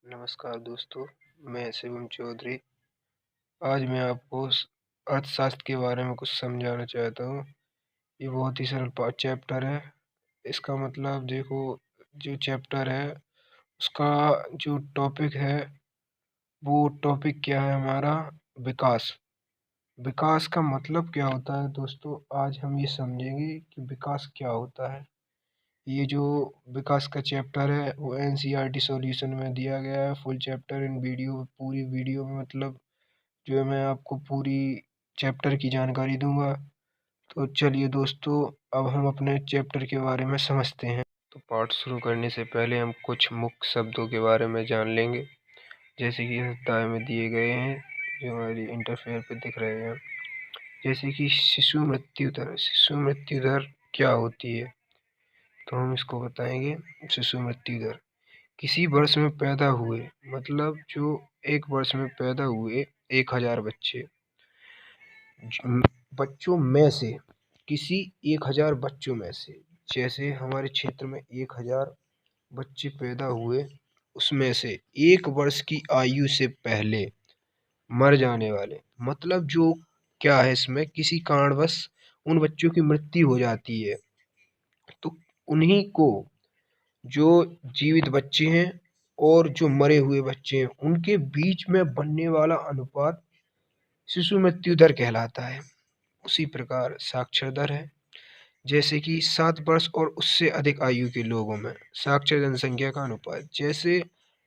नमस्कार दोस्तों, मैं शिवम चौधरी। आज मैं आपको अर्थशास्त्र के बारे में कुछ समझाना चाहता हूँ। ये बहुत ही सरल चैप्टर है। इसका मतलब देखो, जो चैप्टर है उसका जो टॉपिक है, वो टॉपिक क्या है हमारा? विकास। विकास का मतलब क्या होता है दोस्तों? आज हम ये समझेंगे कि विकास क्या होता है। ये जो विकास का चैप्टर है वो एनसीईआरटी सॉल्यूशन में दिया गया है। फुल चैप्टर इन वीडियो, पूरी वीडियो में मतलब जो है मैं आपको पूरी चैप्टर की जानकारी दूंगा। तो चलिए दोस्तों, अब हम अपने चैप्टर के बारे में समझते हैं। तो पाठ शुरू करने से पहले हम कुछ मुख्य शब्दों के बारे में जान लेंगे, जैसे कि सप्ताह में दिए गए हैं, जो हमारी इंटरफेयर पे दिख रहे हैं। जैसे कि शिशु मृत्यु दर। शिशु मृत्यु दर क्या होती है, तो हम इसको बताएंगे। शिशु मृत्यु दर किसी वर्ष में पैदा हुए, मतलब जो एक वर्ष में पैदा हुए 1000 बच्चों में से, किसी 1000 बच्चों में से, जैसे हमारे क्षेत्र में 1000 बच्चे पैदा हुए, उसमें से एक वर्ष की आयु से पहले मर जाने वाले, मतलब जो क्या है, इसमें किसी कारणवश उन बच्चों की मृत्यु हो जाती है, तो उन्हीं को, जो जीवित बच्चे हैं और जो मरे हुए बच्चे हैं, उनके बीच में बनने वाला अनुपात शिशु मृत्यु दर कहलाता है। उसी प्रकार साक्षर दर है, जैसे कि 7 वर्ष और उससे अधिक आयु के लोगों में साक्षर जनसंख्या का अनुपात। जैसे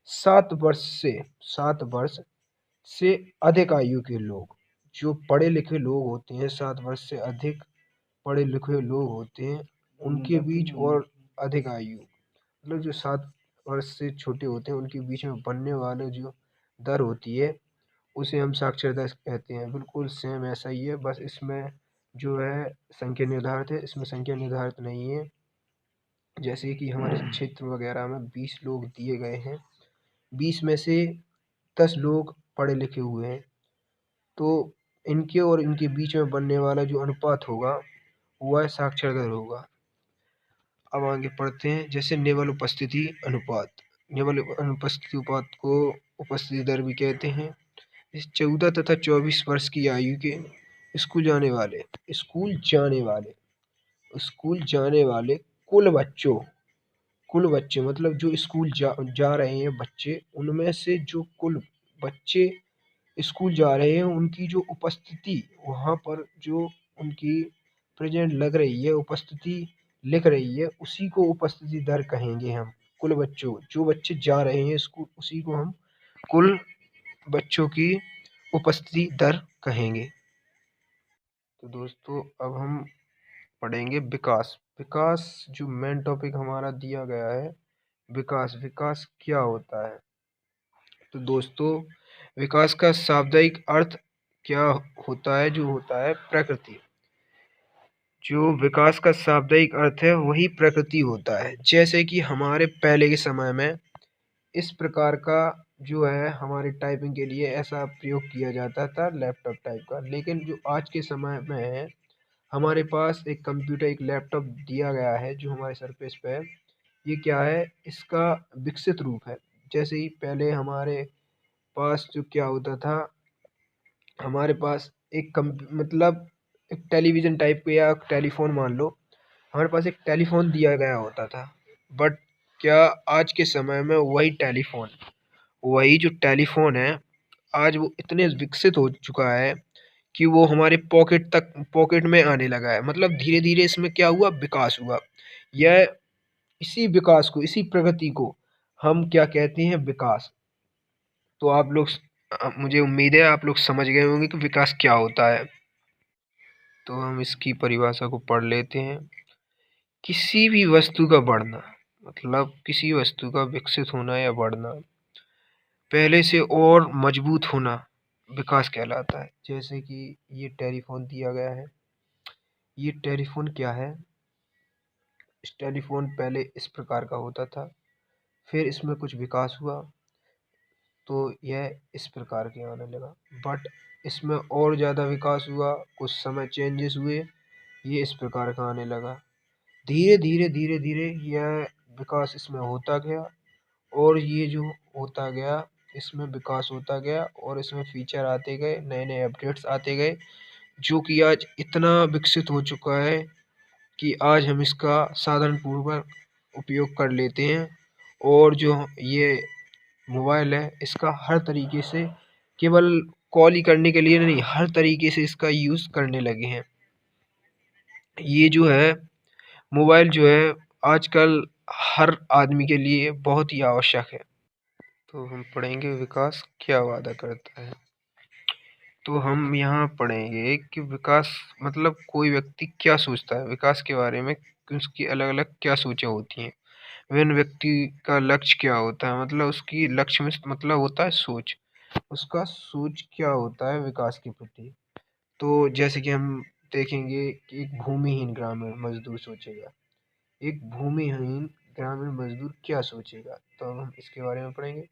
7 वर्ष से अधिक आयु के लोग, जो पढ़े लिखे लोग होते हैं, 7 वर्ष से अधिक पढ़े लिखे लोग होते हैं, उनके बीच और अधिक आयु, मतलब जो 7 वर्ष से छोटे होते हैं, उनके बीच में बनने वाले जो दर होती है, उसे हम साक्षरता कहते हैं। बिल्कुल सेम ऐसा ही है, बस इसमें जो है संख्या निर्धारित है, इसमें संख्या निर्धारित नहीं है। जैसे कि हमारे क्षेत्र वगैरह में 20 लोग दिए गए हैं, 20 में से 10 लोग पढ़े लिखे हुए हैं, तो इनके और इनके बीच में बनने वाला जो अनुपात होगा वह साक्षर दर होगा। अब आगे पढ़ते हैं, जैसे निवल उपस्थिति अनुपात। निवल अनुपस्थिति अनुपात को उपस्थिति दर भी कहते हैं। इस 14 तथा 24 वर्ष की आयु के स्कूल जाने वाले स्कूल जाने वाले कुल बच्चे मतलब जो स्कूल जा रहे हैं बच्चे, उनमें से जो कुल बच्चे स्कूल जा रहे हैं, उनकी जो उपस्थिति वहाँ पर जो उनकी प्रेजेंट लग रही है, उपस्थिति लिख रही है, उसी को उपस्थिति दर कहेंगे हम। कुल बच्चों, जो बच्चे जा रहे हैं स्कूल, उसी को हम कुल बच्चों की उपस्थिति दर कहेंगे। तो दोस्तों, अब हम पढ़ेंगे विकास। विकास जो मेन टॉपिक हमारा दिया गया है, विकास। विकास क्या होता है? तो दोस्तों, विकास का शाब्दिक अर्थ क्या होता है? जो होता है प्रकृति। जो विकास का शाब्दिक अर्थ है वही प्रकृति होता है। जैसे कि हमारे पहले के समय में इस प्रकार का जो है, हमारे टाइपिंग के लिए ऐसा प्रयोग किया जाता था, लैपटॉप टाइप का। लेकिन जो आज के समय में है, हमारे पास एक कंप्यूटर, एक लैपटॉप दिया गया है जो हमारे सरफेस पे है। ये क्या है? इसका विकसित रूप है। जैसे ही पहले हमारे पास जो क्या होता था, हमारे पास एक मतलब एक टेलीविज़न टाइप का, या टेलीफ़ोन मान लो, हमारे पास एक टेलीफ़ोन दिया गया होता था। बट क्या आज के समय में वही जो टेलीफ़ोन है, आज वो इतने विकसित हो चुका है कि वो हमारे पॉकेट में आने लगा है। मतलब धीरे-धीरे इसमें क्या हुआ? विकास हुआ। यह इसी विकास को, इसी प्रगति को हम क्या कहते हैं? विकास। तो आप लोग मुझे उम्मीद है आप लोग समझ गए होंगे कि विकास क्या होता है। तो हम इसकी परिभाषा को पढ़ लेते हैं। किसी भी वस्तु का बढ़ना, मतलब किसी वस्तु का विकसित होना या बढ़ना, पहले से और मजबूत होना, विकास कहलाता है। जैसे कि ये टेलीफोन दिया गया है। ये टेलीफोन क्या है? इस टेलीफोन पहले इस प्रकार का होता था, फिर इसमें कुछ विकास हुआ तो यह इस प्रकार के आने लगा। बट इसमें और ज़्यादा विकास हुआ, कुछ समय चेंजेस हुए, ये इस प्रकार का आने लगा। धीरे धीरे यह विकास इसमें होता गया और ये जो होता गया, इसमें विकास होता गया और इसमें फीचर आते गए, नए नए अपडेट्स आते गए, जो कि आज इतना विकसित हो चुका है कि आज हम इसका साधनपूर्वक उपयोग कर लेते हैं। और जो ये मोबाइल है, इसका हर तरीके से, केवल कॉल ही करने के लिए नहीं, हर तरीके से इसका यूज़ करने लगे हैं। ये जो है मोबाइल जो है आजकल हर आदमी के लिए बहुत ही आवश्यक है। तो हम पढ़ेंगे विकास क्या वादा करता है। तो हम यहाँ पढ़ेंगे कि विकास मतलब कोई व्यक्ति क्या सोचता है विकास के बारे में, कि उसकी अलग अलग क्या सोचें होती हैं। विभिन्न व्यक्ति का लक्ष्य क्या होता है, मतलब उसकी लक्ष्य में मतलब होता है सोच, उसका सोच क्या होता है विकास के प्रति। तो जैसे कि हम देखेंगे कि एक भूमिहीन ग्रामीण मजदूर सोचेगा, एक भूमिहीन ग्रामीण मजदूर क्या सोचेगा, तो हम इसके बारे में पढ़ेंगे।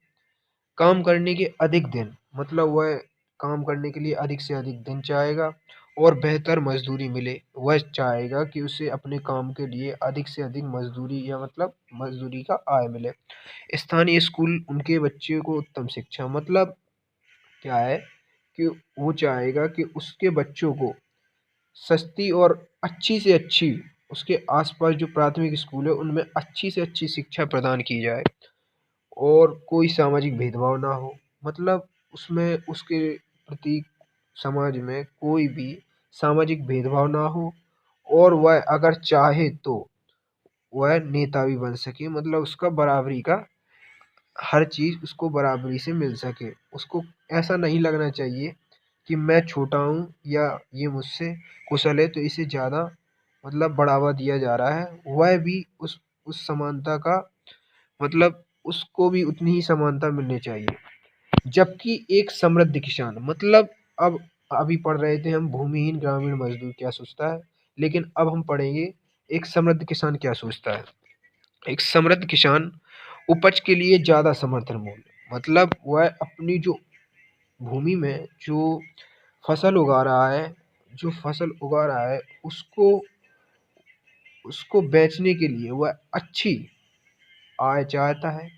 काम करने के अधिक दिन, मतलब वह काम करने के लिए अधिक से अधिक दिन चाहेगा और बेहतर मजदूरी मिले। वह चाहेगा कि उसे अपने काम के लिए अधिक से अधिक मजदूरी या मतलब मजदूरी का आय मिले। स्थानीय स्कूल उनके बच्चे को उत्तम शिक्षा, मतलब क्या है कि वो चाहेगा कि उसके बच्चों को सस्ती और अच्छी से अच्छी, उसके आसपास जो प्राथमिक स्कूल है उनमें अच्छी से अच्छी शिक्षा प्रदान की जाए और कोई सामाजिक भेदभाव ना हो, मतलब उसमें उसके प्रति समाज में कोई भी सामाजिक भेदभाव ना हो। और वह अगर चाहे तो वह नेता भी बन सके, मतलब उसका बराबरी का हर चीज़ उसको बराबरी से मिल सके। उसको ऐसा नहीं लगना चाहिए कि मैं छोटा हूँ या ये मुझसे कुशल है तो इसे ज़्यादा मतलब बढ़ावा दिया जा रहा है। वह भी उस समानता का मतलब उसको भी उतनी ही समानता मिलनी चाहिए। जबकि एक समृद्ध किसान, मतलब अब अभी पढ़ रहे थे हम भूमिहीन ग्रामीण मजदूर क्या सोचता है, लेकिन अब हम पढ़ेंगे एक समृद्ध किसान क्या सोचता है। एक समृद्ध किसान उपज के लिए ज़्यादा समर्थन मूल्य, मतलब वह अपनी जो भूमि में जो फसल उगा रहा है, जो फसल उगा रहा है उसको उसको बेचने के लिए वह अच्छी आय चाहता है।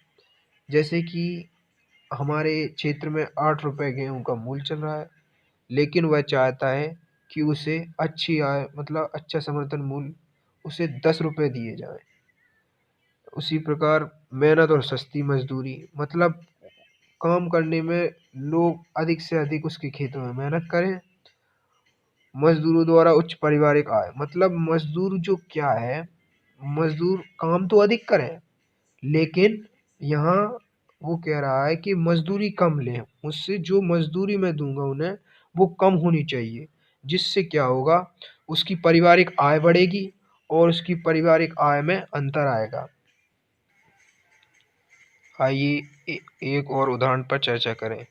जैसे कि हमारे क्षेत्र में 8 रुपए गेहूं का मूल्य चल रहा है, लेकिन वह चाहता है कि उसे अच्छी आय मतलब अच्छा समर्थन मूल्य उसे 10 रुपए दिए जाए। उसी प्रकार मेहनत और सस्ती मजदूरी, मतलब काम करने में लोग अधिक से अधिक उसके खेतों में मेहनत करें। मजदूरों द्वारा उच्च पारिवारिक आय, मतलब मजदूर जो क्या है, मजदूर काम तो अधिक करे, लेकिन यहाँ वो कह रहा है कि मजदूरी कम लें मुझसे, जो मजदूरी मैं दूंगा उन्हें वो कम होनी चाहिए। जिससे क्या होगा, उसकी पारिवारिक आय बढ़ेगी और उसकी पारिवारिक आय में अंतर आएगा। आइए एक और उदाहरण पर चर्चा करें।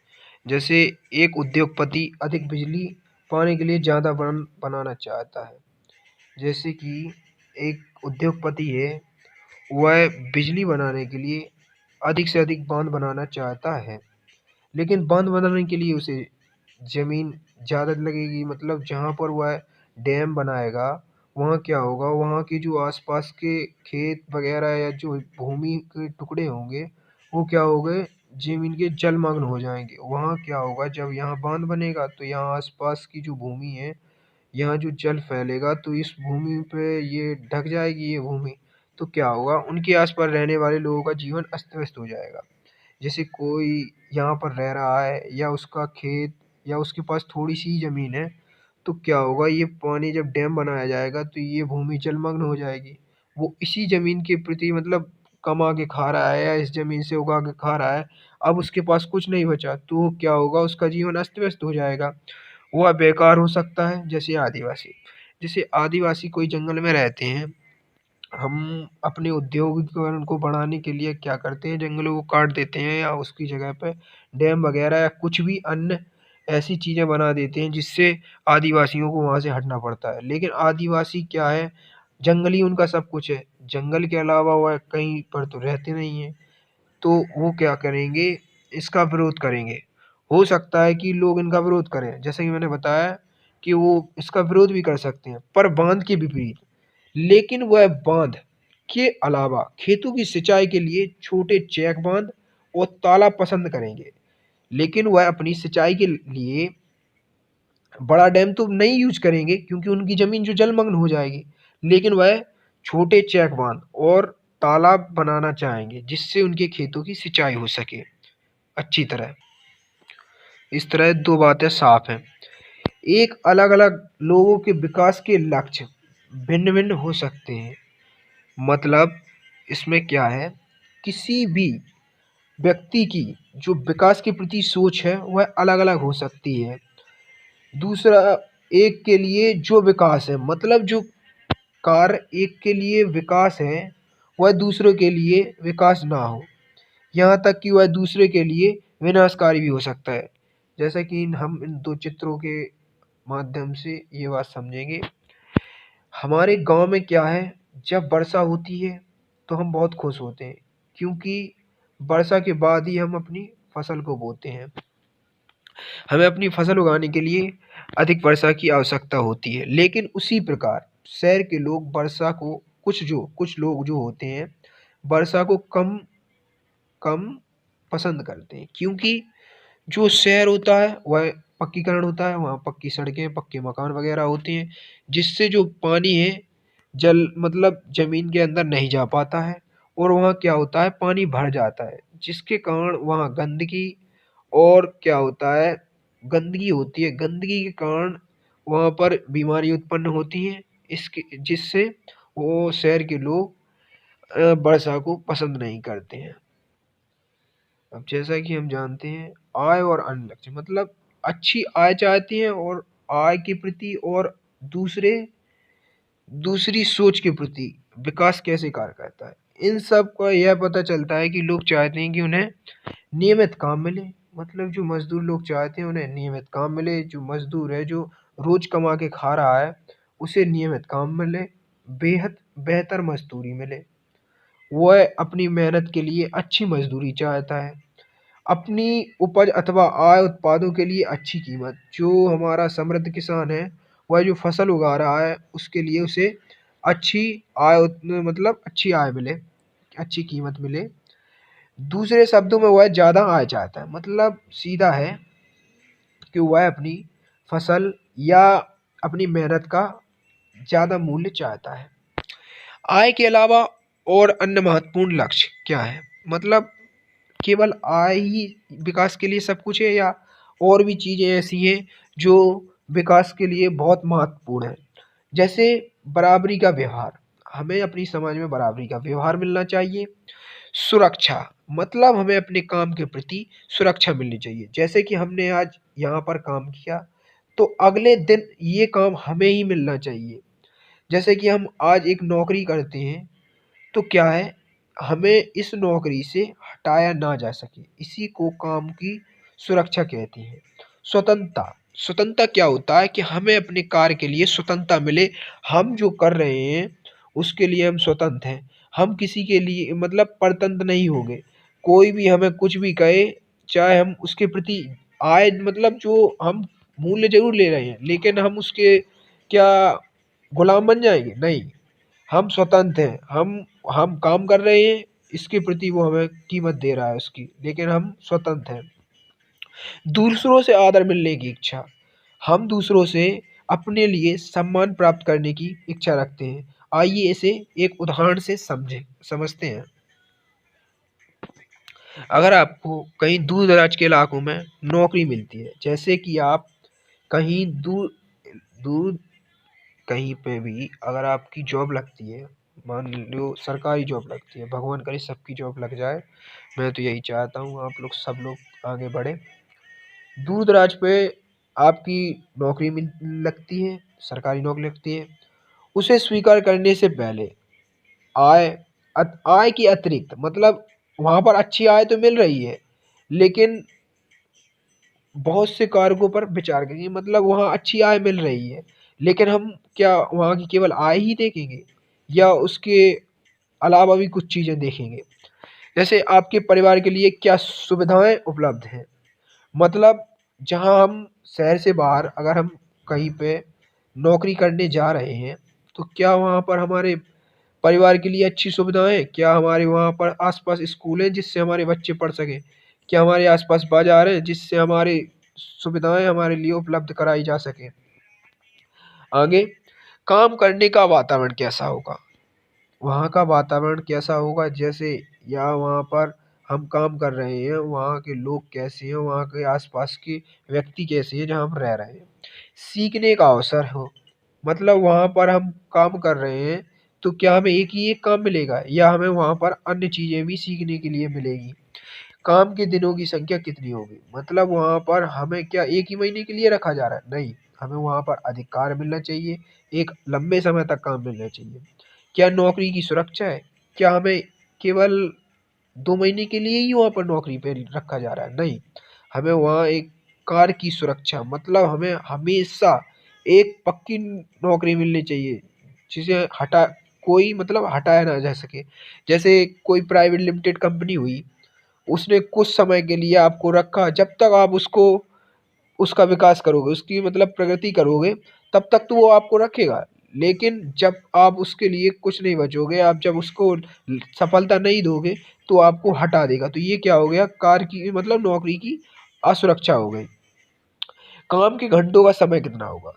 जैसे एक उद्योगपति अधिक बिजली पाने के लिए ज़्यादा बांध बनाना चाहता है। जैसे कि एक उद्योगपति है, वह बिजली बनाने के लिए अधिक से अधिक बांध बनाना चाहता है, लेकिन बांध बनाने के लिए उसे ज़मीन ज़्यादा लगेगी। मतलब जहाँ पर वह डैम बनाएगा वहाँ क्या होगा, वहाँ के जो आसपास के खेत वगैरह या जो भूमि के टुकड़े होंगे वो क्या हो गए, ज़मीन के जलमग्न हो जाएंगे। वहाँ क्या होगा, जब यहाँ बांध बनेगा तो यहाँ आसपास की जो भूमि है, यहाँ जो जल फैलेगा तो इस भूमि पे ये ढक जाएगी ये भूमि। तो क्या होगा, उनके आसपास रहने वाले लोगों का जीवन अस्त व्यस्त हो जाएगा। जैसे कोई यहाँ पर रह रहा है या उसका खेत या उसके पास थोड़ी सी ज़मीन है, तो क्या होगा, ये पानी जब डैम बनाया जाएगा तो ये भूमि जलमग्न हो जाएगी। वो इसी ज़मीन के प्रति मतलब कमा के खा रहा है या इस ज़मीन से उगा के खा रहा है, अब उसके पास कुछ नहीं बचा तो क्या होगा, उसका जीवन अस्त व्यस्त हो जाएगा, वह बेकार हो सकता है। जैसे आदिवासी कोई जंगल में रहते हैं, हम अपने औद्योगिकरण को बढ़ाने के लिए क्या करते हैं, जंगलों को काट देते हैं या उसकी जगह पे डैम वगैरह या कुछ भी अन्य ऐसी चीज़ें बना देते हैं जिससे आदिवासियों को वहाँ से हटना पड़ता है। लेकिन आदिवासी क्या है, जंगल ही उनका सब कुछ है, जंगल के अलावा वह कहीं पर तो रहते नहीं हैं। तो वो क्या करेंगे, इसका विरोध करेंगे। हो सकता है कि लोग इनका विरोध करें, जैसे कि मैंने बताया कि वो इसका विरोध भी कर सकते हैं पर बांध के विपरीत। लेकिन वह बांध के अलावा खेतों की सिंचाई के लिए छोटे चेक बांध और तालाब पसंद करेंगे, लेकिन वह अपनी सिंचाई के लिए बड़ा डैम तो नहीं यूज करेंगे क्योंकि उनकी जमीन जो जलमग्न हो जाएगी, लेकिन वह छोटे चेक बांध और तालाब बनाना चाहेंगे जिससे उनके खेतों की सिंचाई हो सके अच्छी तरह। इस तरह दो बातें साफ हैं। एक अलग अलग लोगों के विकास के लक्ष्य भिन्न भिन्न हो सकते हैं। मतलब इसमें क्या है, किसी भी व्यक्ति की जो विकास के प्रति सोच है वह अलग अलग हो सकती है। दूसरा, एक के लिए जो विकास है, मतलब जो कार्य एक के लिए विकास है वह दूसरों के लिए विकास ना हो, यहाँ तक कि वह दूसरे के लिए विनाशकारी भी हो सकता है। जैसा कि हम इन दो चित्रों के माध्यम से ये बात समझेंगे। हमारे गांव में क्या है, जब वर्षा होती है तो हम बहुत खुश होते हैं क्योंकि वर्षा के बाद ही हम अपनी फसल को बोते हैं। हमें अपनी फसल उगाने के लिए अधिक वर्षा की आवश्यकता होती है। लेकिन उसी प्रकार शहर के लोग वर्षा को कुछ लोग जो होते हैं वर्षा को कम कम पसंद करते हैं, क्योंकि जो शहर होता है वह पक्कीकरण होता है, वहाँ पक्की सड़कें पक्के मकान वगैरह होते हैं जिससे जो पानी है जल मतलब जमीन के अंदर नहीं जा पाता है और वहाँ क्या होता है, पानी भर जाता है जिसके कारण वहाँ गंदगी और क्या होता है, गंदगी होती है। गंदगी के कारण वहाँ पर बीमारी उत्पन्न होती है, इसके जिससे वो शहर के लोग वर्षा को पसंद नहीं करते हैं। अब जैसा कि हम जानते हैं, आय और अन्य लक्ष्य, मतलब अच्छी आय चाहते हैं और आय के प्रति और दूसरे दूसरी सोच के प्रति विकास कैसे कार्य करता है, इन सब का यह पता चलता है कि लोग चाहते हैं कि उन्हें नियमित काम मिले। मतलब जो मजदूर लोग चाहते हैं उन्हें नियमित काम मिले, जो मजदूर है जो रोज कमा के खा रहा है उसे नियमित काम मिले, बेहद बेहतर मजदूरी मिले। वह अपनी मेहनत के लिए अच्छी मजदूरी चाहता है, अपनी उपज अथवा आय उत्पादों के लिए अच्छी कीमत। जो हमारा समृद्ध किसान है वह जो फसल उगा रहा है उसके लिए उसे अच्छी मतलब अच्छी आय मिले, अच्छी कीमत मिले। दूसरे शब्दों में वह ज़्यादा आय चाहता है, मतलब सीधा है कि वह अपनी फसल या अपनी मेहनत का ज़्यादा मूल्य चाहता है। आय के अलावा और अन्य महत्वपूर्ण लक्ष्य क्या है, मतलब केवल आय ही विकास के लिए सब कुछ है या और भी चीज़ें ऐसी हैं जो विकास के लिए बहुत महत्वपूर्ण है। जैसे बराबरी का व्यवहार, हमें अपनी समाज में बराबरी का व्यवहार मिलना चाहिए। सुरक्षा, मतलब हमें अपने काम के प्रति सुरक्षा मिलनी चाहिए। जैसे कि हमने आज यहाँ पर काम किया तो अगले दिन ये काम हमें ही मिलना चाहिए। जैसे कि हम आज एक नौकरी करते हैं तो क्या है, हमें इस नौकरी से हटाया ना जा सके, इसी को काम की सुरक्षा कहती है। स्वतंत्रता, स्वतंत्रता क्या होता है कि हमें अपने कार्य के लिए स्वतंत्रता मिले, हम जो कर रहे हैं उसके लिए हम स्वतंत्र हैं, हम किसी के लिए मतलब परतंत्र नहीं होंगे। कोई भी हमें कुछ भी कहे, चाहे हम उसके प्रति आय मतलब जो हम मूल्य जरूर ले रहे हैं लेकिन हम उसके क्या गुलाम बन जाएंगे, नहीं। हम स्वतंत्र हैं, हम काम कर रहे हैं, इसके प्रति वो हमें कीमत दे रहा है उसकी, लेकिन हम स्वतंत्र हैं। दूसरों से आदर मिलने की इच्छा, हम दूसरों से अपने लिए सम्मान प्राप्त करने की इच्छा रखते हैं। आइए इसे एक उदाहरण से समझते हैं। अगर आपको कहीं दूर दराज के इलाकों में नौकरी मिलती है, जैसे कि आप कहीं दूर दूर कहीं पे भी अगर आपकी जॉब लगती है, मान लो सरकारी जॉब लगती है, भगवान करे सबकी जॉब लग जाए, मैं तो यही चाहता हूँ आप लोग सब लोग आगे बढ़े। दूर दराज पे आपकी नौकरी मिल लगती है, सरकारी नौकरी लगती है, उसे स्वीकार करने से पहले आय आय की अतिरिक्त, मतलब वहाँ पर अच्छी आय तो मिल रही है लेकिन बहुत से कारकों पर विचार करिए, मतलब वहाँ अच्छी आय मिल रही है लेकिन हम क्या वहाँ की केवल आय ही देखेंगे या उसके अलावा भी कुछ चीज़ें देखेंगे। जैसे आपके परिवार के लिए क्या सुविधाएं उपलब्ध हैं, मतलब जहाँ हम शहर से बाहर अगर हम कहीं पे नौकरी करने जा रहे हैं तो क्या वहाँ पर हमारे परिवार के लिए अच्छी सुविधाएं, क्या हमारे वहाँ पर आसपास स्कूल है जिससे हमारे बच्चे पढ़ सकें, क्या हमारे आसपास बाजार है जिससे हमारी सुविधाएं हमारे लिए उपलब्ध कराई जा सके। आगे, काम करने का वातावरण कैसा होगा, वहाँ का वातावरण कैसा होगा, जैसे या वहाँ पर हम काम कर रहे हैं वहाँ के लोग कैसे हैं, वहाँ के आसपास के व्यक्ति कैसे हैं जहाँ हम रह रहे हैं। सीखने का अवसर हो, मतलब वहाँ पर हम काम कर रहे हैं तो क्या हमें एक ही एक काम मिलेगा या हमें वहाँ पर अन्य चीज़ें भी सीखने के लिए मिलेगी। काम के दिनों की संख्या कितनी होगी, मतलब वहाँ पर हमें क्या एक ही महीने के लिए रखा जा रहा है, नहीं, हमें वहाँ पर अधिक कार्य मिलना चाहिए, एक लंबे समय तक काम मिलना चाहिए। क्या नौकरी की सुरक्षा है, क्या हमें केवल 2 महीने के लिए ही वहाँ पर नौकरी पे रखा जा रहा है, नहीं, हमें वहाँ एक कार्य की सुरक्षा, मतलब हमें हमेशा एक पक्की नौकरी मिलनी चाहिए जिसे कोई मतलब हटाया ना जा सके। जैसे कोई प्राइवेट लिमिटेड कंपनी हुई, उसने कुछ समय के लिए आपको रखा, जब तक आप उसको उसका विकास करोगे, उसकी मतलब प्रगति करोगे, तब तक तो वो आपको रखेगा। लेकिन जब आप उसके लिए कुछ नहीं बचोगे, आप जब उसको सफलता नहीं दोगे, तो आपको हटा देगा। तो ये क्या हो गया, कार की मतलब नौकरी की असुरक्षा हो गई। काम के घंटों का समय कितना होगा,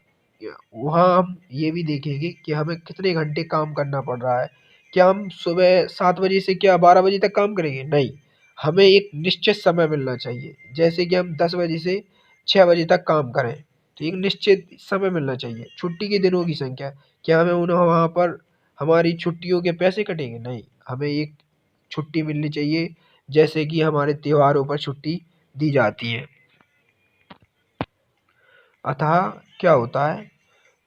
वहाँ हम ये भी देखेंगे कि हमें कितने घंटे काम करना पड़ रहा है। क्या हम सुबह 7 बजे से क्या 12 बजे तक काम करेंगे, नहीं, हमें एक निश्चित समय मिलना चाहिए। जैसे कि हम 10 बजे से 6 बजे तक काम करें, तो एक निश्चित समय मिलना चाहिए। छुट्टी के दिनों की संख्या, क्या हमें उन्हें वहाँ पर हमारी छुट्टियों के पैसे कटेंगे, नहीं, हमें एक छुट्टी मिलनी चाहिए जैसे कि हमारे त्योहारों पर छुट्टी दी जाती है। अतः क्या होता है,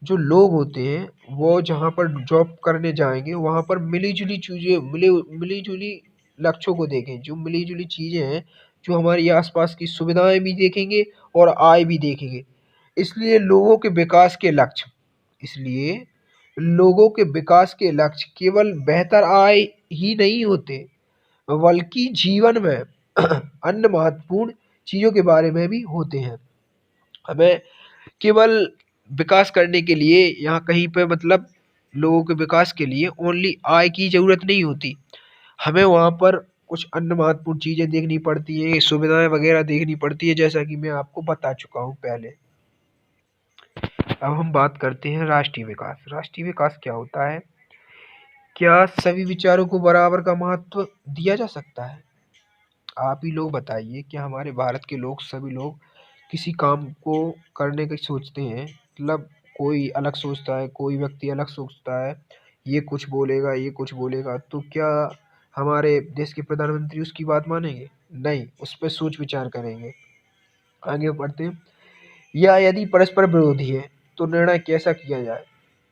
जो लोग होते हैं वो जहाँ पर जॉब करने जाएंगे वहाँ पर मिली जुली चीज़ें मिली जुली लक्ष्यों को देखें, जो मिली जुली चीज़ें हैं, जो हमारी आसपास की सुविधाएं भी देखेंगे और आय भी देखेंगे। इसलिए लोगों के विकास के लक्ष्य इसलिए लोगों के विकास के लक्ष्य केवल बेहतर आय ही नहीं होते, बल्कि जीवन में अन्य महत्वपूर्ण चीज़ों के बारे में भी होते हैं। हमें केवल विकास करने के लिए यहाँ कहीं पे मतलब लोगों के विकास के लिए ओनली आय की ज़रूरत नहीं होती, हमें वहाँ पर कुछ अन्य महत्वपूर्ण चीज़ें देखनी पड़ती हैं, सुविधाएं वगैरह देखनी पड़ती है, जैसा कि मैं आपको बता चुका हूँ पहले। अब हम बात करते हैं राष्ट्रीय विकास। राष्ट्रीय विकास क्या होता है, क्या सभी विचारों को बराबर का महत्व दिया जा सकता है? आप ही लोग बताइए, क्या हमारे भारत के लोग सभी लोग किसी काम को करने की सोचते हैं, मतलब कोई अलग सोचता है, कोई व्यक्ति अलग सोचता है, ये कुछ बोलेगा ये कुछ बोलेगा, तो क्या हमारे देश के प्रधानमंत्री उसकी बात मानेंगे? नहीं, उस पर सोच विचार करेंगे। आगे बढ़ते हैं। या यदि परस्पर विरोधी है तो निर्णय कैसा किया जाए?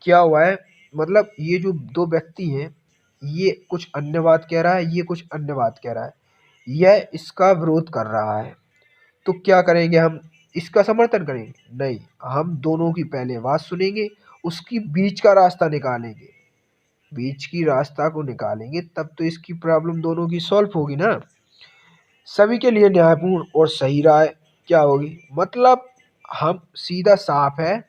क्या हुआ है, मतलब ये जो दो व्यक्ति हैं, ये कुछ अन्य बात कह रहा है, ये कुछ अन्य बात कह रहा है, यह इसका विरोध कर रहा है, तो क्या करेंगे हम, इसका समर्थन करेंगे? नहीं, हम दोनों की पहले बात सुनेंगे, उसकी बीच का रास्ता निकालेंगे, बीच की रास्ता को निकालेंगे, तब तो इसकी प्रॉब्लम दोनों की सॉल्व होगी ना। सभी के लिए न्यायपूर्ण और सही राय क्या होगी, मतलब हम सीधा साफ है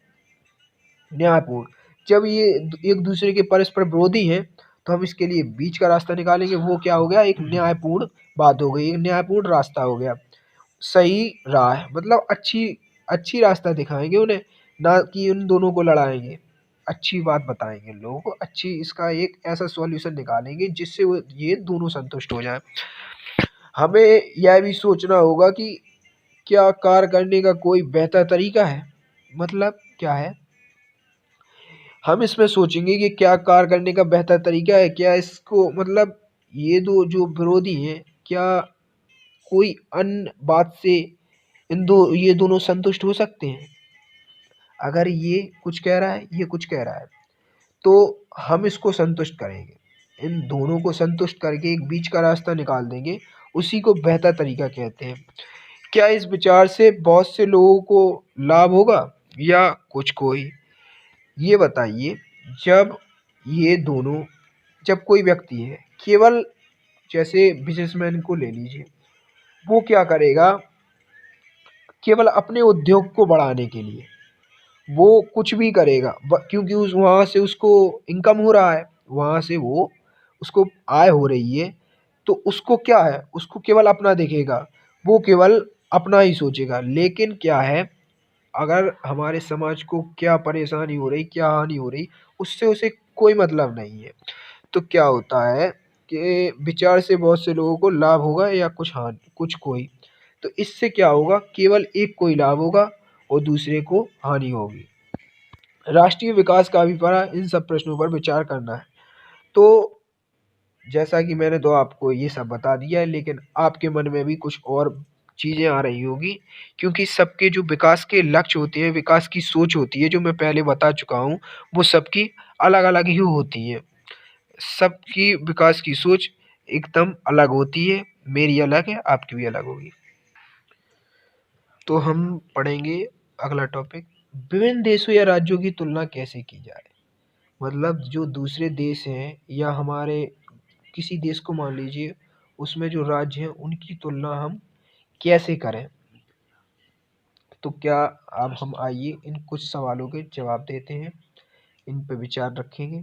न्यायपूर्ण। जब ये एक दूसरे के परस्पर विरोधी हैं तो हम इसके लिए बीच का रास्ता निकालेंगे, वो क्या हो गया, एक न्यायपूर्ण बात हो गई, एक न्यायपूर्ण रास्ता हो गया। सही राह मतलब अच्छी अच्छी रास्ता दिखाएंगे उन्हें, ना कि उन दोनों को लड़ाएंगे, अच्छी बात बताएंगे लोगों को, अच्छी इसका एक ऐसा सॉल्यूशन निकालेंगे जिससे वो ये दोनों संतुष्ट हो जाए। हमें यह भी सोचना होगा कि क्या कार्य करने का कोई बेहतर तरीका है, मतलब क्या है, हम इसमें सोचेंगे कि क्या कार्य करने का बेहतर तरीका है, क्या इसको मतलब ये दो जो विरोधी हैं, क्या कोई अन्य बात से ये दोनों संतुष्ट हो सकते हैं? अगर ये कुछ कह रहा है, ये कुछ कह रहा है, तो हम इसको संतुष्ट करेंगे, इन दोनों को संतुष्ट करके एक बीच का रास्ता निकाल देंगे, उसी को बेहतर तरीका कहते हैं। क्या इस विचार से बहुत से लोगों को लाभ होगा या कुछ को ही, ये बताइए। जब ये दोनों जब कोई व्यक्ति है केवल, जैसे बिजनेसमैन को ले लीजिए, वो क्या करेगा, केवल अपने उद्योग को बढ़ाने के लिए वो कुछ भी करेगा, क्योंकि उस वहाँ से उसको इनकम हो रहा है, वहाँ से वो उसको आय हो रही है, तो उसको क्या है, उसको केवल अपना दिखेगा, वो केवल अपना ही सोचेगा। लेकिन क्या है, अगर हमारे समाज को क्या परेशानी हो रही, क्या हानि हो रही, उससे उसे कोई मतलब नहीं है। तो क्या होता है कि विचार से बहुत से लोगों को लाभ होगा या कुछ हानि, कुछ कोई। तो इससे क्या होगा, केवल एक को ही लाभ होगा और दूसरे को हानि होगी। राष्ट्रीय विकास का अभिप्राय इन सब प्रश्नों पर विचार करना है। तो जैसा कि मैंने तो आपको ये सब बता दिया है, लेकिन आपके मन में भी कुछ और चीजें आ रही होगी, क्योंकि सबके जो विकास के लक्ष्य होते हैं, विकास की सोच होती है, जो मैं पहले बता चुका हूँ, वो सबकी अलग अलग ही होती है। सबकी विकास की सोच एकदम अलग होती है, मेरी अलग है, आपकी भी अलग होगी। तो हम पढ़ेंगे अगला टॉपिक, विभिन्न देशों या राज्यों की तुलना कैसे की जाए। मतलब जो दूसरे देश हैं या हमारे किसी देश को मान लीजिए, उसमें जो राज्य हैं उनकी तुलना हम कैसे करें। तो क्या, अब हम आइए इन कुछ सवालों के जवाब देते हैं, इन पर विचार रखेंगे।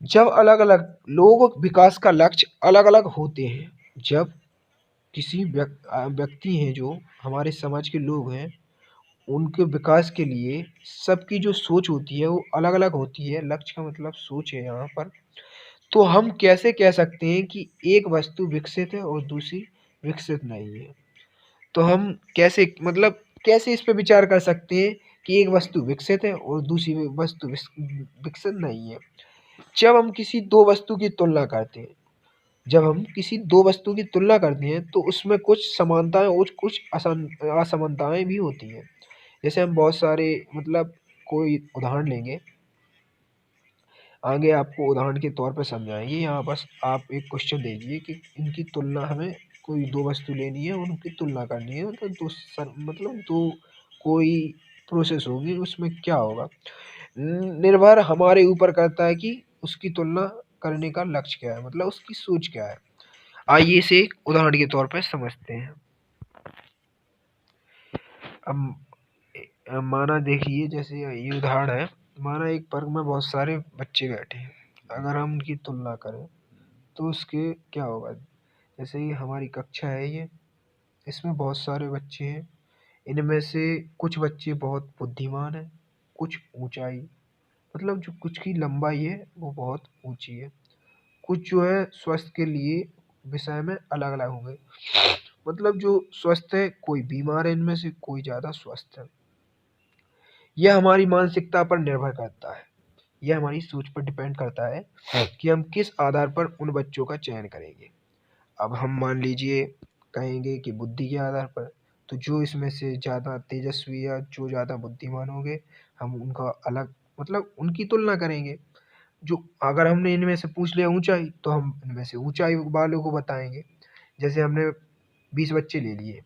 जब अलग अलग लोगों के विकास का लक्ष्य अलग अलग होते हैं, जब किसी व्यक्ति हैं जो हमारे समाज के लोग हैं, उनके विकास के लिए सबकी जो सोच होती है वो अलग अलग होती है, लक्ष्य का मतलब सोच है यहाँ पर। तो हम कैसे कह सकते हैं कि एक वस्तु विकसित है और दूसरी विकसित नहीं है। तो हम कैसे, मतलब कैसे इस पे विचार कर सकते हैं कि एक वस्तु विकसित है और दूसरी वस्तु विकसित नहीं है। जब हम किसी दो वस्तु की तुलना करते हैं, जब हम किसी दो वस्तु की तुलना करते हैं तो उसमें कुछ समानताएं और कुछ असमानताएं भी होती हैं। जैसे हम बहुत सारे, मतलब कोई उदाहरण लेंगे, आगे आपको उदाहरण के तौर पर समझाएंगे। यहाँ बस आप एक क्वेश्चन दीजिए कि इनकी तुलना, हमें कोई दो वस्तु लेनी है और उनकी तुलना करनी है, मतलब मतलब दो कोई प्रोसेस होगी, उसमें क्या होगा, निर्भर हमारे ऊपर करता है कि उसकी तुलना करने का लक्ष्य क्या है, मतलब उसकी सोच क्या है। आइए इसे एक उदाहरण के तौर पर समझते हैं। अब माना देखिए, जैसे ये उदाहरण है, माना एक वर्ग में बहुत सारे बच्चे बैठे हैं, अगर हम उनकी तुलना करें तो उसके क्या होगा। जैसे ये हमारी कक्षा है, ये इसमें बहुत सारे बच्चे हैं, इनमें से कुछ बच्चे बहुत बुद्धिमान हैं, कुछ ऊंचाई, मतलब जो कुछ की लंबाई है वो बहुत ऊंची है, कुछ जो है स्वास्थ्य के लिए विषय में अलग अलग होंगे, मतलब जो स्वस्थ है, कोई बीमार है, इनमें से कोई ज़्यादा स्वस्थ है। यह हमारी मानसिकता पर निर्भर करता है, यह हमारी सोच पर डिपेंड करता है कि हम किस आधार पर उन बच्चों का चयन करेंगे। अब हम मान लीजिए कहेंगे कि बुद्धि के आधार पर, तो जो इसमें से ज़्यादा तेजस्वी या जो ज़्यादा बुद्धिमान होंगे, हम उनका अलग, मतलब उनकी तुलना करेंगे। जो अगर हमने इनमें से पूछ लिया ऊंचाई, तो हम इनमें से ऊंचाई वालों को बताएंगे। जैसे हमने 20 बच्चे ले लिए,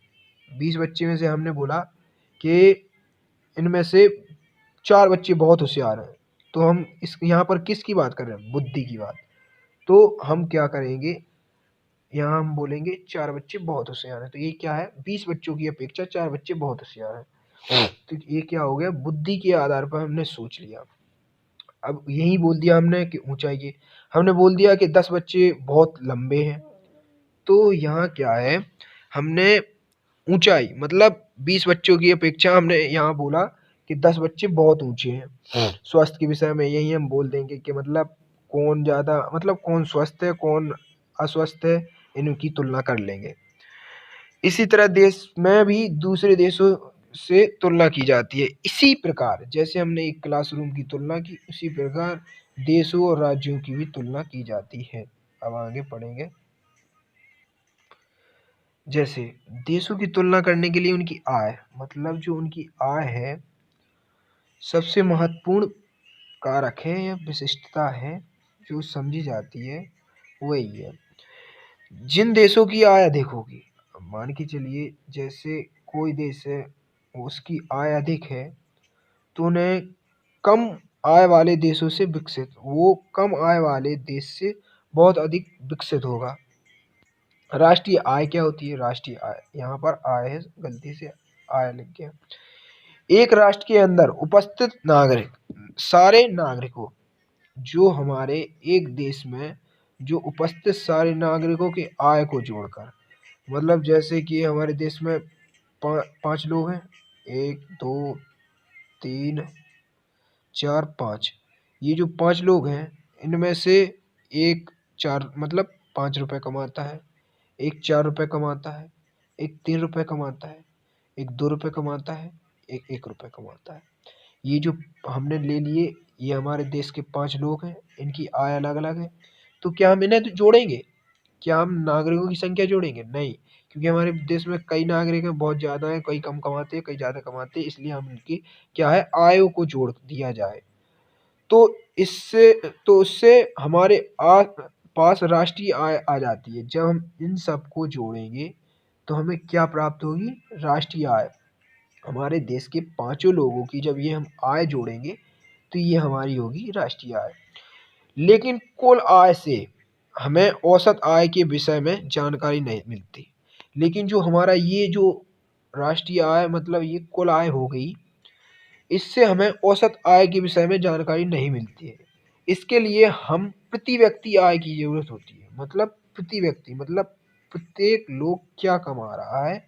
20 बच्चे में से हमने बोला कि इनमें से 4 बच्चे बहुत होशियार हैं, तो हम इस यहाँ पर किसकी बात कर रहे हैं, बुद्धि की बात। तो हम क्या करेंगे, यहाँ हम बोलेंगे 4 बच्चे बहुत होशियार हैं, तो ये क्या है, 20 बच्चों की अपेक्षा 4 बच्चे बहुत होशियार हैं। तो ये क्या हो गया, बुद्धि के आधार पर हमने सोच लिया। अब यही बोल दिया हमने कि ऊंचाई की, हमने बोल दिया कि 10 बच्चे बहुत लंबे हैं, तो यहाँ क्या है, हमने ऊंचाई मतलब 20 बच्चों की अपेक्षा हमने यहाँ बोला कि 10 बच्चे बहुत ऊंचे हैं। स्वास्थ्य के विषय में यही हम बोल देंगे कि मतलब कौन ज़्यादा, मतलब कौन स्वस्थ है कौन अस्वस्थ है, इनकी तुलना कर लेंगे। इसी तरह देश में भी दूसरे देशों से तुलना की जाती है। इसी प्रकार जैसे हमने एक क्लासरूम की तुलना की, उसी प्रकार देशों और राज्यों की भी तुलना की जाती है। अब आगे पढ़ेंगे। जैसे देशों की तुलना करने के लिए उनकी आय, मतलब जो उनकी आय है, सबसे महत्वपूर्ण कारक है या विशिष्टता है जो समझी जाती है, वही है। जिन देशों की आय अधिक होगी, मान के चलिए जैसे कोई देश है, उसकी आय अधिक है, तो उन्हें कम आय वाले देशों से विकसित, वो कम आय वाले देश से बहुत अधिक विकसित होगा। राष्ट्रीय आय क्या होती है, राष्ट्रीय आय, यहाँ पर आय है, गलती से आय लिख गया। एक राष्ट्र के अंदर उपस्थित नागरिक, सारे नागरिकों, जो हमारे एक देश में जो उपस्थित सारे नागरिकों की आय को जोड़कर, मतलब जैसे कि हमारे देश में 5 लोग हैं, 1 2 3 4 5, ये जो 5 लोग हैं इनमें से एक 4 मतलब 5 रुपये कमाता है, एक 4 रुपये कमाता है, एक 3 रुपये कमाता है, एक 2 रुपये कमाता है, एक 1 रुपये कमाता है। ये जो हमने ले लिए, ये हमारे देश के 5 लोग हैं, इनकी आय अलग अलग है। तो क्या हम इन्हें तो जोड़ेंगे? क्या हम नागरिकों की संख्या जोड़ेंगे? नहीं, क्योंकि हमारे देश में कई नागरिक हैं, बहुत ज़्यादा हैं, कई कम कमाते हैं, कई ज़्यादा कमाते हैं, इसलिए हम इनकी क्या है आयों को जोड़ दिया जाए। तो इससे तो उससे हमारे पास राष्ट्रीय आय आ जाती है। जब हम इन सबको जोड़ेंगे तो हमें क्या प्राप्त होगी? राष्ट्रीय आय। हमारे देश के पाँचों लोगों की जब ये हम आय जोड़ेंगे तो ये हमारी होगी राष्ट्रीय आय। लेकिन कुल आय से हमें औसत आय के विषय में जानकारी नहीं मिलती। लेकिन जो हमारा ये जो राष्ट्रीय आय मतलब ये कुल आय हो गई, इससे हमें औसत आय के विषय में जानकारी नहीं मिलती है। इसके लिए हम प्रति व्यक्ति आय की ज़रूरत होती है। मतलब प्रति व्यक्ति मतलब प्रत्येक लोग क्या कमा रहा है,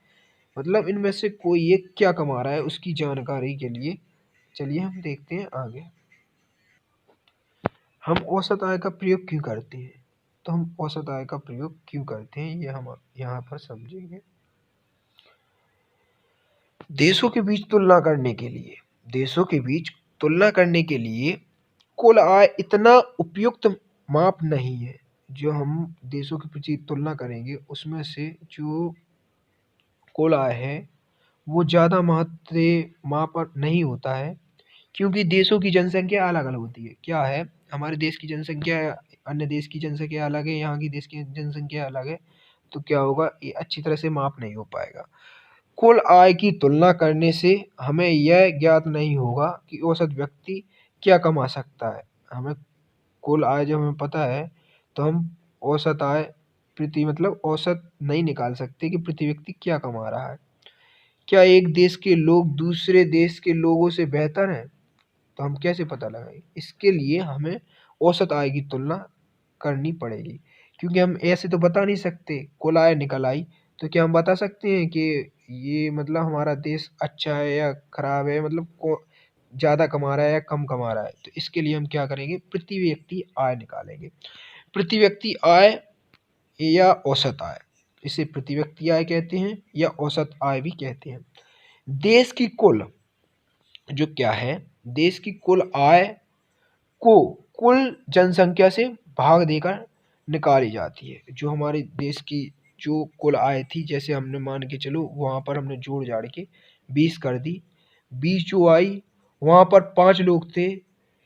मतलब इनमें से कोई एक क्या कमा रहा है उसकी जानकारी के लिए चलिए हम देखते हैं आगे। हम औसत आय का प्रयोग क्यों करते हैं? तो हम औसत आय का प्रयोग क्यों करते हैं ये हम यहाँ पर समझेंगे। देशों के बीच तुलना करने के लिए, देशों के बीच तुलना करने के लिए कुल आय इतना उपयुक्त माप नहीं है। जो हम देशों के बीच तुलना करेंगे उसमें से जो कुल आय है वो ज़्यादा महत्व माप नहीं होता है, क्योंकि देशों की जनसंख्या अलग अलग होती है। क्या है, हमारे देश की जनसंख्या अन्य देश की जनसंख्या अलग है, यहाँ की देश की जनसंख्या अलग है, तो क्या होगा ये अच्छी तरह से माप नहीं हो पाएगा। कुल आय की तुलना करने से हमें यह ज्ञात नहीं होगा कि औसत व्यक्ति क्या कमा सकता है। हमें कुल आय जब हमें पता है तो हम औसत आय प्रति मतलब औसत नहीं निकाल सकते कि प्रति व्यक्ति क्या कमा रहा है। क्या एक देश के लोग दूसरे देश के लोगों से बेहतर हैं? तो हम कैसे पता लगाएंगे? इसके लिए हमें औसत आय की तुलना करनी पड़ेगी, क्योंकि हम ऐसे तो बता नहीं सकते। कुल आय निकल आई तो क्या हम बता सकते हैं कि ये मतलब हमारा देश अच्छा है या खराब है, मतलब को ज़्यादा कमा रहा है या कम कमा रहा है? तो इसके लिए हम क्या करेंगे, प्रति व्यक्ति आय निकालेंगे। प्रति व्यक्ति आय या औसत आय, इसे प्रति व्यक्ति आय कहते हैं या औसत आय भी कहते हैं। देश की कुल जो क्या है, देश की कुल आय को कुल जनसंख्या से भाग देकर निकाली जाती है। जो हमारे देश की जो कुल आय थी, जैसे हमने मान के चलो वहाँ पर हमने जोड़ जाड़ के 20 कर दी, 20 जो आई वहाँ पर 5 लोग थे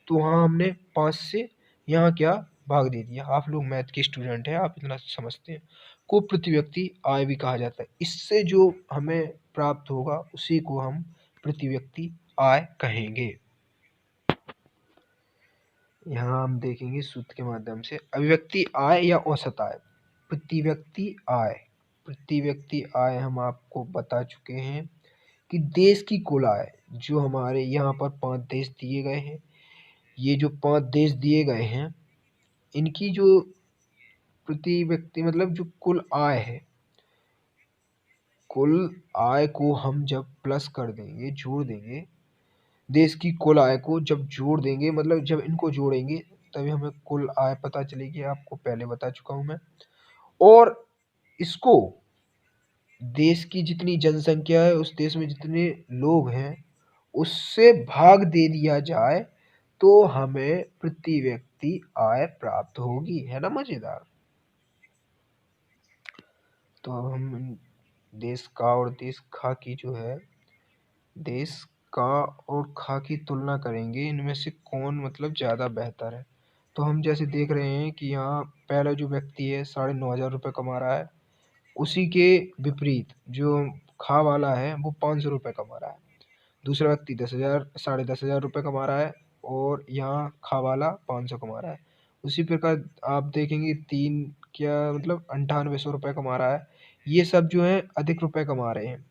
तो वहाँ हमने 5 से यहाँ क्या भाग दे दिया। आप लोग मैथ के स्टूडेंट हैं, आप इतना समझते हैं। को प्रति व्यक्ति आय भी कहा जाता है। इससे जो हमें प्राप्त होगा उसी को हम प्रति व्यक्ति आय कहेंगे। यहाँ हम देखेंगे सूत्र के माध्यम से अभिव्यक्ति आय या औसत आय। प्रति व्यक्ति आय, प्रति व्यक्ति आय हम आपको बता चुके हैं कि देश की कुल आय, जो हमारे यहाँ पर 5 देश दिए गए हैं, ये जो 5 देश दिए गए हैं इनकी जो प्रति व्यक्ति मतलब जो कुल आय है, कुल आय को हम जब प्लस कर देंगे, जोड़ देंगे, देश की कुल आय को जब जोड़ देंगे मतलब जब इनको जोड़ेंगे तभी हमें कुल आय पता चलेगी। आपको पहले बता चुका हूँ मैं। और इसको देश की जितनी जनसंख्या है, उस देश में जितने लोग हैं उससे भाग दे दिया जाए तो हमें प्रति व्यक्ति आय प्राप्त होगी। है ना मजेदार? तो हम देश का और देश खा की जो है, देश का और खा की तुलना करेंगे, इनमें से कौन मतलब ज़्यादा बेहतर है। तो हम जैसे देख रहे हैं कि यहाँ पहला जो व्यक्ति है 9,500 रुपये कमा रहा है, उसी के विपरीत जो खा वाला है वो 500 रुपये कमा रहा है। दूसरा व्यक्ति 10,000 10,500 रुपये कमा रहा है और यहाँ खा वाला 500 कमा रहा है। उसी प्रकार आप देखेंगे तीन क्या मतलब 9800 रुपये कमा रहा है। ये सब जो है अधिक रुपए कमा रहे हैं।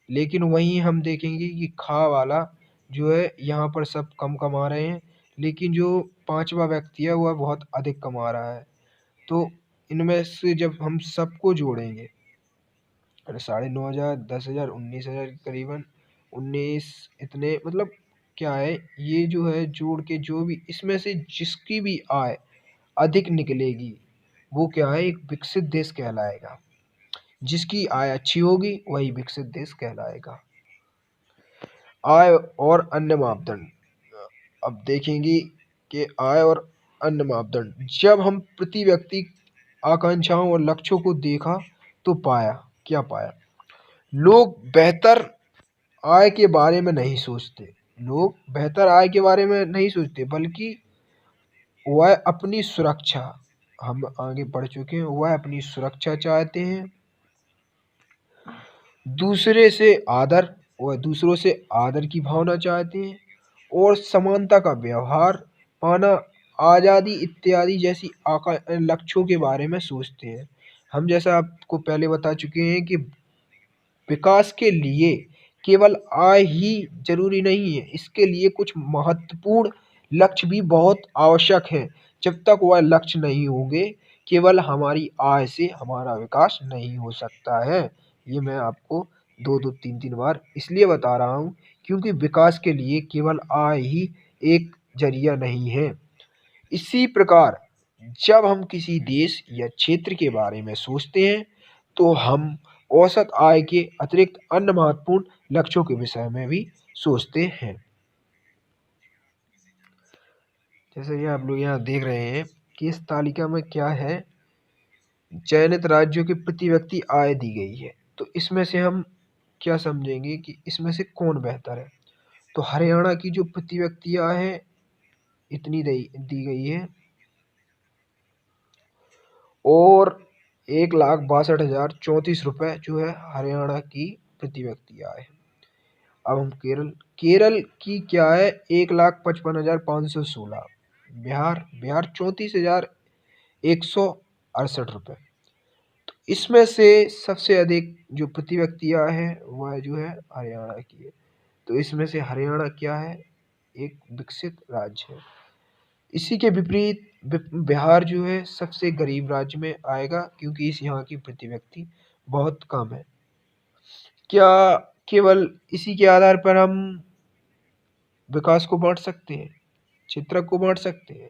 लेकिन वहीं हम देखेंगे कि खा वाला जो है यहाँ पर सब कम कमा रहे हैं, लेकिन जो पांचवा व्यक्ति है वह बहुत अधिक कमा रहा है। तो इनमें से जब हम सबको जोड़ेंगे, अरे 9,500, 10,000, 19,000 करीबन, 19 इतने, मतलब क्या है, ये जो है जोड़ के जो भी इसमें से जिसकी भी आय अधिक निकलेगी वो क्या है, एक विकसित देश कहलाएगा। जिसकी आय अच्छी होगी वही विकसित देश कहलाएगा। आय और अन्य मापदंड, अब देखेंगे कि आय और अन्य मापदंड, जब हम प्रति व्यक्ति आकांक्षाओं और लक्ष्यों को देखा तो पाया, क्या पाया, लोग बेहतर आय के बारे में नहीं सोचते। लोग बेहतर आय के बारे में नहीं सोचते, बल्कि वह अपनी सुरक्षा, हम आगे बढ़ चुके हैं, वह अपनी सुरक्षा चाहते हैं। दूसरे से आदर, वह दूसरों से आदर की भावना चाहते हैं और समानता का व्यवहार पाना, आज़ादी इत्यादि जैसी लक्ष्यों के बारे में सोचते हैं। हम जैसा आपको पहले बता चुके हैं कि विकास के लिए केवल आय ही जरूरी नहीं है, इसके लिए कुछ महत्वपूर्ण लक्ष्य भी बहुत आवश्यक हैं। जब तक वह लक्ष्य नहीं होंगे, केवल हमारी आय से हमारा विकास नहीं हो सकता है। ये मैं आपको दो दो तीन तीन बार इसलिए बता रहा हूँ क्योंकि विकास के लिए केवल आय ही एक जरिया नहीं है। इसी प्रकार जब हम किसी देश या क्षेत्र के बारे में सोचते हैं तो हम औसत आय के अतिरिक्त अन्य महत्वपूर्ण लक्ष्यों के विषय में भी सोचते हैं। जैसे कि आप लोग यहाँ देख रहे हैं कि इस तालिका में क्या है, चयनित राज्यों की प्रति व्यक्ति आय दी गई है। तो इसमें से हम क्या समझेंगे कि इसमें से कौन बेहतर है। तो हरियाणा की जो प्रति व्यक्ति आय है इतनी दी गई है और 1,62,034 जो है हरियाणा की प्रति व्यक्ति आय है। अब हम केरल की क्या है, 1,55,516। बिहार 34,168 रुपये। तो इसमें से सबसे अधिक जो प्रति व्यक्ति आय है वह जो है हरियाणा की है। तो इसमें से हरियाणा क्या है, एक विकसित राज्य है। इसी के विपरीत बिहार जो है सबसे गरीब राज्य में आएगा क्योंकि इस यहाँ की प्रति व्यक्ति बहुत कम है। क्या केवल इसी के आधार पर हम विकास को बांट सकते हैं, क्षेत्र को बांट सकते हैं?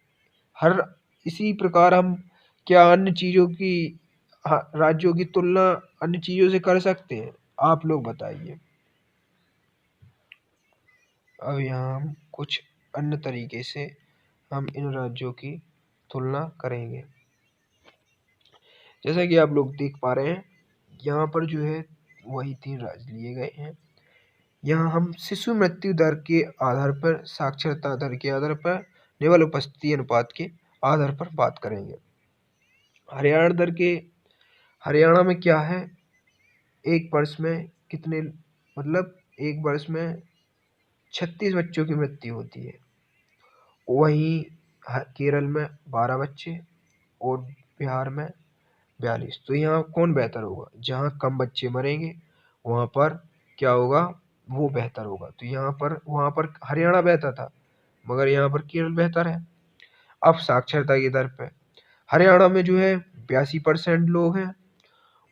हर इसी प्रकार हम क्या अन्य चीज़ों की, राज्यों की तुलना अन्य चीज़ों से कर सकते हैं? आप लोग बताइए। अब यहाँ हम कुछ अन्य तरीके से हम इन राज्यों की तुलना करेंगे। जैसा कि आप लोग देख पा रहे हैं यहाँ पर जो है वही 3 राज्य लिए गए हैं। यहाँ हम शिशु मृत्यु दर के आधार पर, साक्षरता दर के आधार पर, निवल उपस्थिति अनुपात के आधार पर बात करेंगे। हरियाणा में क्या है, एक वर्ष में कितने, मतलब एक वर्ष में 36 बच्चों की मृत्यु होती है। वहीं केरल में 12 बच्चे और बिहार में 42। तो यहाँ कौन बेहतर होगा? जहाँ कम बच्चे मरेंगे वहाँ पर क्या होगा, वो बेहतर होगा। तो वहाँ पर हरियाणा बेहतर था मगर यहाँ पर केरल बेहतर है। अब साक्षरता की दर पे हरियाणा में जो है 82% लोग हैं,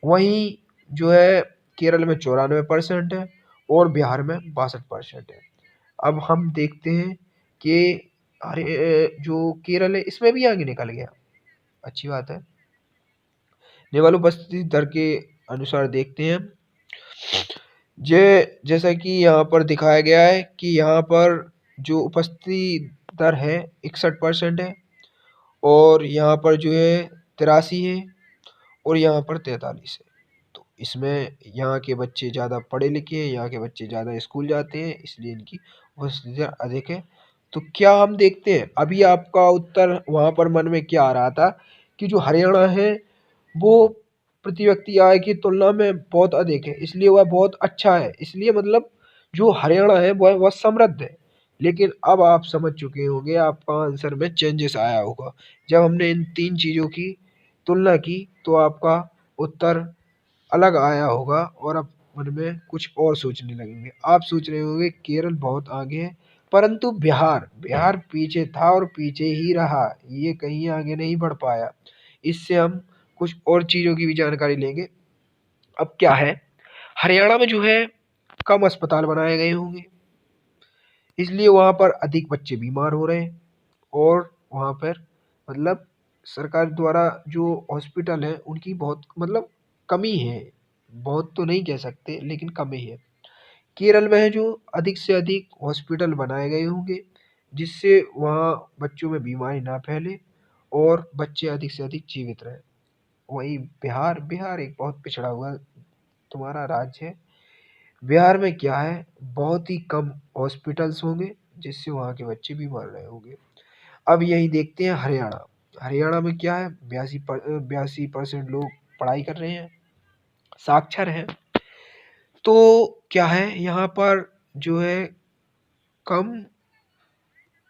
वहीं जो है केरल में 94% है और बिहार में 62% है। अब हम देखते हैं कि जो केरल है इसमें भी आगे निकल गया, अच्छी बात है। निवल उपस्थिति दर के अनुसार देखते हैं, जैसा कि यहाँ पर दिखाया गया है कि यहाँ पर जो उपस्थिति दर है 61% है और यहाँ पर जो है 83 है और यहाँ पर 43 है। तो इसमें यहाँ के बच्चे ज़्यादा पढ़े लिखे हैं, यहाँ के बच्चे ज़्यादा स्कूल जाते हैं, इसलिए इनकी उपस्थिति दर अधिक है। तो क्या हम देखते हैं, अभी आपका उत्तर वहाँ पर मन में क्या आ रहा था कि जो हरियाणा है वो प्रति व्यक्ति आय की तुलना में बहुत अधिक है, इसलिए वह बहुत अच्छा है, इसलिए मतलब जो हरियाणा है वह समृद्ध है। लेकिन अब आप समझ चुके होंगे, आपका आंसर में चेंजेस आया होगा जब हमने इन 3 चीज़ों की तुलना की, तो आपका उत्तर अलग आया होगा और अब मन में कुछ और सोचने लगेंगे। आप सोच रहे होंगे केरल बहुत आगे है, परंतु बिहार बिहार पीछे था और पीछे ही रहा, ये कहीं आगे नहीं बढ़ पाया। इससे हम कुछ और चीज़ों की भी जानकारी लेंगे। अब क्या है, हरियाणा में जो है कम अस्पताल बनाए गए होंगे, इसलिए वहाँ पर अधिक बच्चे बीमार हो रहे हैं। और वहाँ पर मतलब सरकार द्वारा जो हॉस्पिटल है उनकी बहुत मतलब कमी है, बहुत तो नहीं कह सकते लेकिन कमी है। केरल में है जो अधिक से अधिक हॉस्पिटल बनाए गए होंगे, जिससे वहाँ बच्चों में बीमारी ना फैले और बच्चे अधिक से अधिक जीवित रहें। वहीं बिहार बिहार एक बहुत पिछड़ा हुआ तुम्हारा राज्य है। बिहार में क्या है, बहुत ही कम हॉस्पिटल्स होंगे, जिससे वहाँ के बच्चे बीमार रहे होंगे। अब यही देखते हैं हरियाणा। हरियाणा में क्या है, 82% लोग पढ़ाई कर रहे हैं, साक्षर हैं। तो क्या है, यहाँ पर जो है कम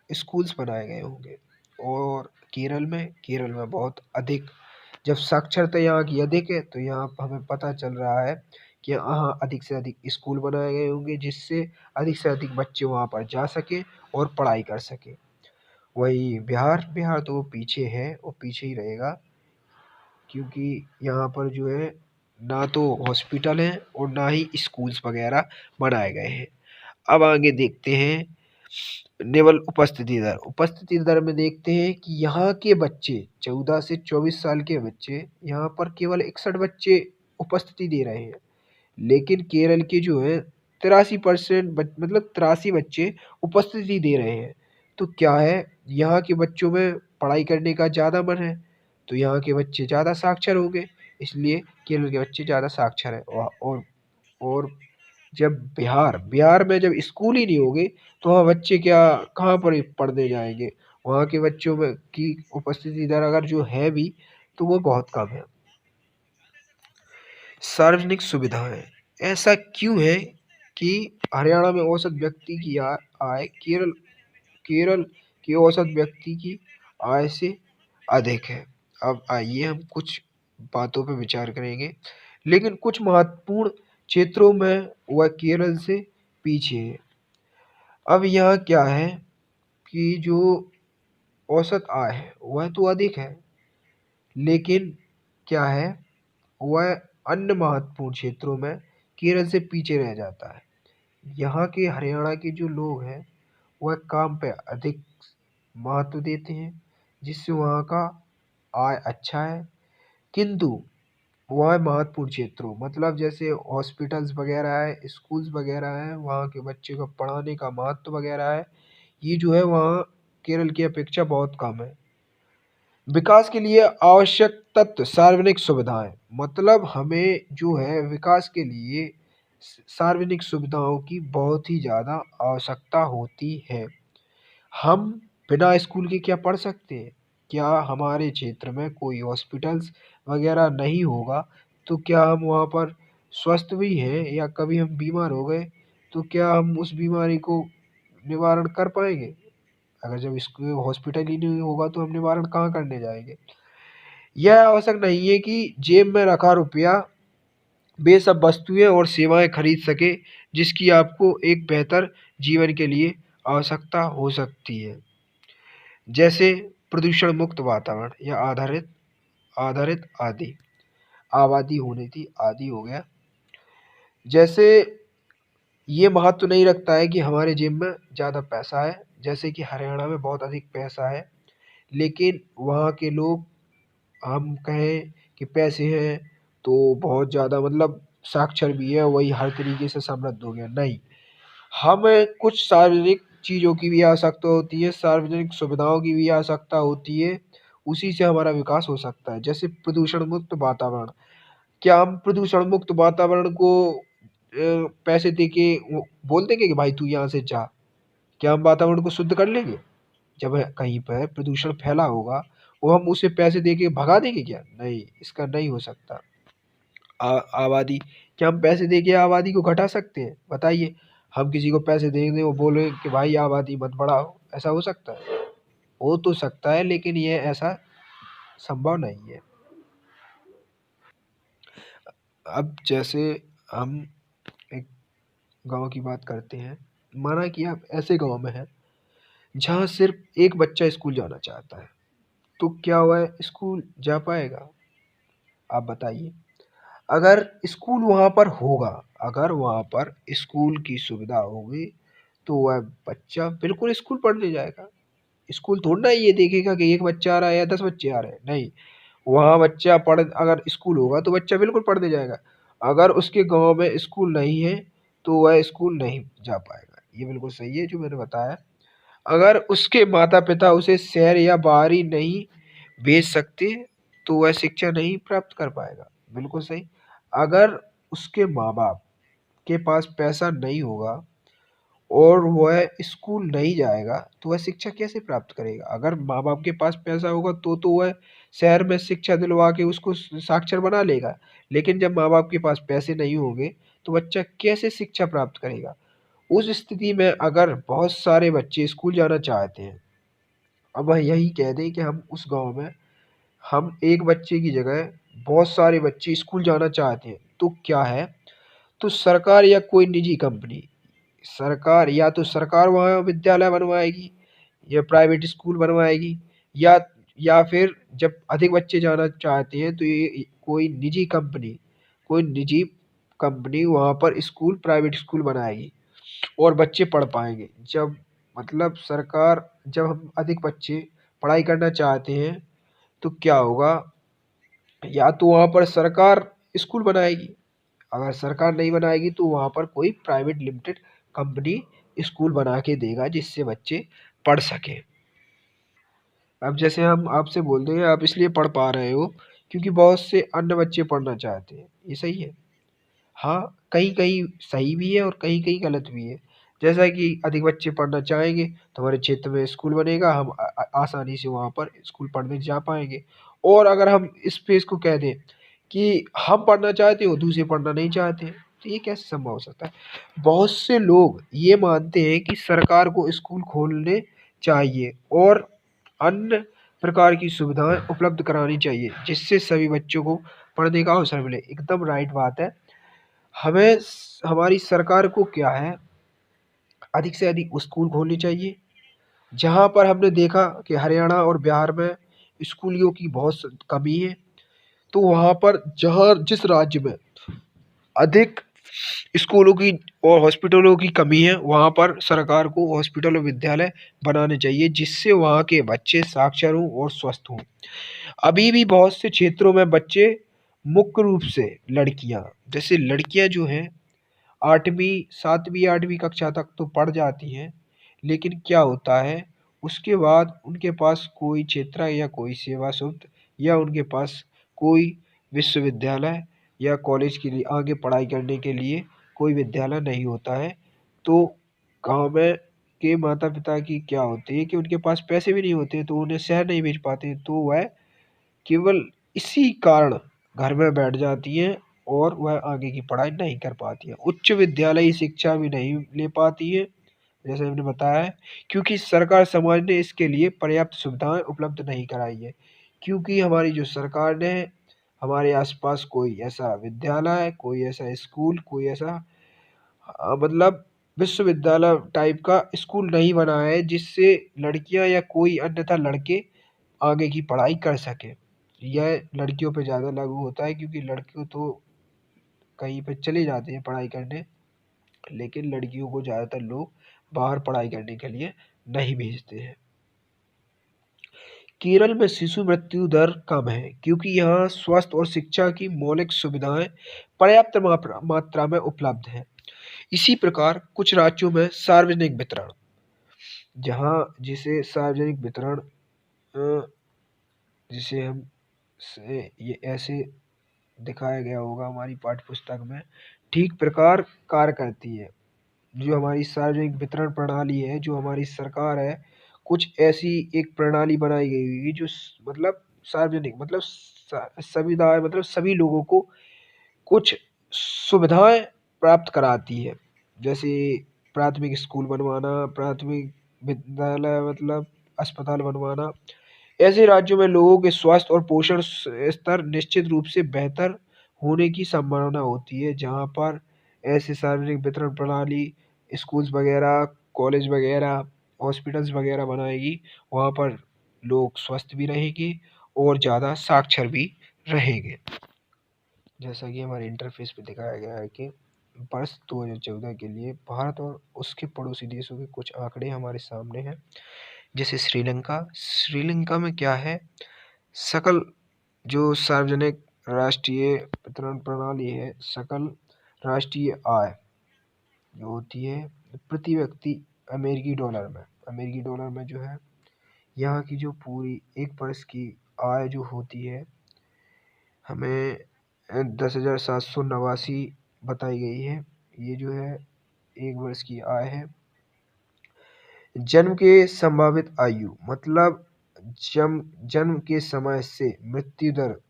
स्कूल्स बनाए गए होंगे। और केरल में बहुत अधिक, जब साक्षरता यहाँ की अधिक है तो यहाँ हमें पता चल रहा है कि यहाँ अधिक से अधिक स्कूल बनाए गए होंगे, जिससे अधिक से अधिक बच्चे वहाँ पर जा सके और पढ़ाई कर सके। वही बिहार बिहार तो वो पीछे है, वो पीछे ही रहेगा, क्योंकि यहाँ पर जो है ना तो हॉस्पिटल है और ना ही स्कूल्स वगैरह बनाए गए हैं। अब आगे देखते हैं नेवल उपस्थिति दर। उपस्थिति दर में देखते हैं कि यहाँ के बच्चे 14 से 24 साल के बच्चे यहाँ पर केवल 61 बच्चे उपस्थिति दे रहे हैं, लेकिन केरल के जो है 83% मतलब 83 बच्चे उपस्थिति दे रहे हैं। तो क्या है, यहाँ के बच्चों में पढ़ाई करने का ज़्यादा मन है, तो यहाँ के बच्चे ज़्यादा साक्षर होंगे, इसलिए केरल के बच्चे ज़्यादा साक्षर हैं। और जब बिहार में जब स्कूल ही नहीं होंगे तो वहाँ बच्चे क्या कहाँ पर पढ़ने जाएंगे। वहाँ के बच्चों में की उपस्थिति दर अगर जो है भी तो वो बहुत कम है। सार्वजनिक सुविधाएं, ऐसा क्यों है कि हरियाणा में औसत व्यक्ति की आय केरल केरल के औसत व्यक्ति की आय से अधिक है। अब आइए हम कुछ बातों पर विचार करेंगे, लेकिन कुछ महत्वपूर्ण क्षेत्रों में वह केरल से पीछे है। अब यहाँ क्या है कि जो औसत आय है वह तो अधिक है, लेकिन क्या है, वह अन्य महत्वपूर्ण क्षेत्रों में केरल से पीछे रह जाता है। यहाँ के हरियाणा के जो लोग हैं वह काम पे अधिक महत्व देते हैं, जिससे वहाँ का आय अच्छा है। किंतु वह महत्वपूर्ण क्षेत्रों मतलब जैसे हॉस्पिटल्स वगैरह है, स्कूल्स वगैरह हैं, वहाँ के बच्चे को पढ़ाने का महत्व वगैरह है, ये जो है वहाँ केरल की अपेक्षा बहुत कम है। विकास के लिए आवश्यक तत्व सार्वजनिक सुविधाएं, मतलब हमें जो है विकास के लिए सार्वजनिक सुविधाओं की बहुत ही ज़्यादा आवश्यकता होती है। हम बिना स्कूल के क्या पढ़ सकते हैं? क्या हमारे क्षेत्र में कोई हॉस्पिटल्स वगैरह नहीं होगा तो क्या हम वहाँ पर स्वस्थ भी हैं, या कभी हम बीमार हो गए तो क्या हम उस बीमारी को निवारण कर पाएंगे? अगर जब इसको हॉस्पिटल ही नहीं होगा तो हम निवारण कहाँ करने जाएंगे। यह आवश्यक नहीं है कि जेब में रखा रुपया वे सब वस्तुएं और सेवाएं खरीद सके जिसकी आपको एक बेहतर जीवन के लिए आवश्यकता हो सकती है, जैसे प्रदूषण मुक्त वातावरण या आधारित आधारित आदि आबादी होनी थी, आदि हो गया। जैसे ये महत्व नहीं रखता है कि हमारे जेब में ज़्यादा पैसा है, जैसे कि हरियाणा में बहुत अधिक पैसा है, लेकिन वहाँ के लोग, हम कहें कि पैसे हैं तो बहुत ज़्यादा मतलब साक्षर भी है, वही हर तरीके से समृद्ध हो गया, नहीं। हमें कुछ सार्वजनिक चीज़ों की भी आवश्यकता होती है, सार्वजनिक सुविधाओं की भी आवश्यकता होती है, उसी से हमारा विकास हो सकता है। जैसे प्रदूषण मुक्त वातावरण, क्या हम प्रदूषण मुक्त वातावरण को पैसे दे के बोल देंगे कि भाई तू यहाँ से जा? क्या हम वातावरण को शुद्ध कर लेंगे? जब कहीं पर प्रदूषण फैला होगा वो हम उसे पैसे दे के भगा देंगे क्या? नहीं, इसका नहीं हो सकता। आबादी, क्या हम पैसे दे के आबादी को घटा सकते हैं? बताइए। हम किसी को पैसे दे दें, वो बोले कि भाई आबादी मत बढ़ाओ, ऐसा हो सकता है? हो तो सकता है, लेकिन ये ऐसा संभव नहीं है। अब जैसे हम एक गांव की बात करते हैं, माना कि आप ऐसे गांव में हैं जहां सिर्फ एक बच्चा स्कूल जाना चाहता है, तो क्या वह स्कूल जा पाएगा? आप बताइए। अगर स्कूल वहां पर होगा, अगर वहां पर स्कूल की सुविधा होगी, तो वह बच्चा बिल्कुल स्कूल पढ़ने जाएगा। स्कूल थोड़ा ना ये देखेगा कि एक बच्चा आ रहा है या 10 बच्चे आ रहे हैं, नहीं। वहाँ बच्चा पढ़ अगर स्कूल होगा तो बच्चा बिल्कुल पढ़ने जाएगा। अगर उसके गाँव में स्कूल नहीं है, तो वह स्कूल नहीं जा पाएगा। ये बिल्कुल सही है जो मैंने बताया। अगर उसके माता-पिता उसे शहर या बाहरी नहीं भेज सकते, तो वह शिक्षा नहीं प्राप्त कर पाएगा। बिल्कुल सही। अगर उसके माँ-बाप के पास पैसा नहीं होगा और वह स्कूल नहीं जाएगा, तो वह शिक्षा कैसे प्राप्त करेगा? अगर माँ-बाप के पास पैसा होगा तो वह शहर में शिक्षा दिलवा के उसको साक्षर बना लेगा। लेकिन जब माँ-बाप के पास पैसे नहीं होंगे, तो बच्चा कैसे शिक्षा प्राप्त करेगा? उस स्थिति में अगर बहुत सारे बच्चे स्कूल जाना चाहते हैं, अब वह यही कह दें कि हम उस गाँव में हम एक बच्चे की जगह बहुत सारे बच्चे स्कूल जाना चाहते हैं, तो क्या है, तो सरकार या कोई निजी कंपनी, सरकार या तो सरकार वहाँ विद्यालय बनवाएगी या प्राइवेट स्कूल बनवाएगी, या फिर जब अधिक बच्चे जाना चाहते हैं तो ये कोई निजी कंपनी वहाँ पर स्कूल प्राइवेट स्कूल बनाएगी और बच्चे पढ़ पाएंगे। जब मतलब सरकार जब हम अधिक बच्चे पढ़ाई करना चाहते हैं, तो क्या होगा, या तो वहाँ पर सरकार स्कूल बनाएगी, अगर सरकार नहीं बनाएगी तो वहाँ पर कोई प्राइवेट लिमिटेड कंपनी स्कूल बना के देगा जिससे बच्चे पढ़ सकें। अब जैसे हम आपसे बोल दें आप इसलिए पढ़ पा रहे हो क्योंकि बहुत से अन्य बच्चे पढ़ना चाहते हैं, ये सही है। हाँ, कहीं-कहीं सही भी है और कहीं-कहीं गलत भी है। जैसा कि अधिक बच्चे पढ़ना चाहेंगे तो हमारे क्षेत्र में स्कूल बनेगा, हम आसानी से वहाँ पर स्कूल पढ़ने जा पाएँगे। और अगर हम इस पेज को कह दें कि हम पढ़ना चाहते हो, दूसरे पढ़ना नहीं चाहते, तो ये कैसे संभव हो सकता है? बहुत से लोग ये मानते हैं कि सरकार को स्कूल खोलने चाहिए और अन्य प्रकार की सुविधाएँ उपलब्ध करानी चाहिए, जिससे सभी बच्चों को पढ़ने का अवसर मिले। एकदम राइट बात है। हमारी सरकार को क्या है, अधिक से अधिक स्कूल खोलनी चाहिए। जहाँ पर हमने देखा कि हरियाणा और बिहार में स्कूलों की बहुत कमी है, तो वहाँ पर जहाँ जिस राज्य में अधिक स्कूलों की और हॉस्पिटलों की कमी है, वहाँ पर सरकार को हॉस्पिटल और विद्यालय बनाने चाहिए, जिससे वहाँ के बच्चे साक्षर हों और स्वस्थ हों। अभी भी बहुत से क्षेत्रों में बच्चे, मुख्य रूप से लड़कियाँ, जैसे लड़कियाँ जो हैं 8वीं 7वीं 8वीं कक्षा तक तो पढ़ जाती हैं, लेकिन क्या होता है, उसके बाद उनके पास कोई क्षेत्र या कोई सेवा शुल्क या उनके पास कोई विश्वविद्यालय या कॉलेज के लिए आगे पढ़ाई करने के लिए कोई विद्यालय नहीं होता है। तो गाँव में के माता-पिता की क्या होती है कि उनके पास पैसे भी नहीं होते, तो उन्हें शहर नहीं भेज पाते, तो वह केवल इसी कारण घर में बैठ जाती हैं और वह आगे की पढ़ाई नहीं कर पाती हैं। उच्च विद्यालयी शिक्षा भी नहीं ले पाती हैं, जैसे मैंने बताया है, क्योंकि सरकार समाज ने इसके लिए पर्याप्त सुविधाएँ उपलब्ध नहीं कराई है। क्योंकि हमारी जो सरकार ने हमारे आस-पास कोई ऐसा विद्यालय, कोई ऐसा स्कूल, कोई ऐसा मतलब विश्वविद्यालय टाइप का स्कूल नहीं बनाया है, जिससे लड़कियाँ या कोई अन्यथा लड़के आगे की पढ़ाई कर सकें। यह लड़कियों पे ज़्यादा लागू होता है क्योंकि लड़के तो कहीं पे चले जाते हैं पढ़ाई करने, लेकिन लड़कियों को ज़्यादातर लोग बाहर पढ़ाई करने के लिए नहीं भेजते हैं। केरल में शिशु मृत्यु दर कम है क्योंकि यहाँ स्वास्थ्य और शिक्षा की मौलिक सुविधाएं पर्याप्त मात्रा में उपलब्ध हैं। इसी प्रकार कुछ राज्यों में सार्वजनिक वितरण, जहाँ जिसे सार्वजनिक वितरण जिसे हम से ये ऐसे दिखाया गया होगा हमारी पाठ्य पुस्तक में, ठीक प्रकार कार्य करती है। जो हमारी सार्वजनिक वितरण प्रणाली है, जो हमारी सरकार है, कुछ ऐसी एक प्रणाली बनाई गई हुई है जो मतलब सार्वजनिक मतलब सुविधाएं मतलब सभी लोगों को कुछ सुविधाएं प्राप्त कराती है। जैसे प्राथमिक स्कूल बनवाना, प्राथमिक विद्यालय मतलब अस्पताल बनवाना। ऐसे राज्यों में लोगों के स्वास्थ्य और पोषण स्तर निश्चित रूप से बेहतर होने की संभावना होती है, जहाँ पर ऐसे सार्वजनिक वितरण प्रणाली स्कूल्स वगैरह, कॉलेज वगैरह, हॉस्पिटल्स वगैरह बनाएगी, वहाँ पर लोग स्वस्थ भी रहेंगे और ज़्यादा साक्षर भी रहेंगे। जैसा कि हमारे इंटरफेस पे दिखाया गया है कि वर्ष 2014 के लिए भारत और उसके पड़ोसी देशों के कुछ आंकड़े हमारे सामने हैं। जैसे श्रीलंका में क्या है, सकल जो सार्वजनिक राष्ट्रीय वितरण प्रणाली है, सकल राष्ट्रीय आय जो होती है प्रति व्यक्ति अमेरिकी डॉलर में जो है, यहाँ की जो पूरी एक वर्ष की आय जो होती है हमें 10,789 बताई गई है। ये जो है एक वर्ष की आय है। जन्म के संभावित आयु मतलब जन्म के समय से मृत्यु दर,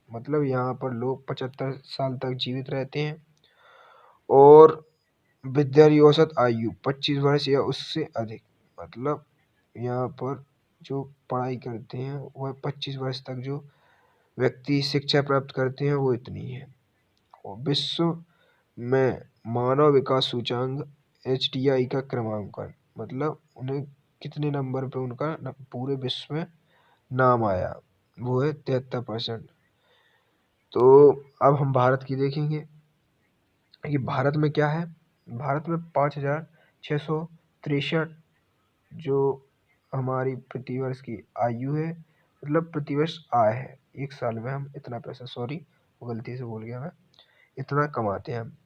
मतलब यहाँ पर लोग 75 साल तक जीवित रहते हैं। और विद्यार्थी औसत आयु 25 वर्ष या उससे अधिक, मतलब यहाँ पर जो पढ़ाई करते हैं वह 25 वर्ष तक जो व्यक्ति शिक्षा प्राप्त करते हैं वो इतनी है। और विश्व में मानव विकास सूचांक HDI का क्रमांकन, मतलब उन्हें कितने नंबर पे उनका पूरे विश्व में नाम आया, वो है 73%। तो अब हम भारत की देखेंगे कि भारत में क्या है। भारत में 5,663 जो हमारी प्रतिवर्ष की आयु है, मतलब प्रतिवर्ष आय है। एक साल में हम इतना पैसा, सॉरी गलती से बोल गया मैं, इतना कमाते हैं हम।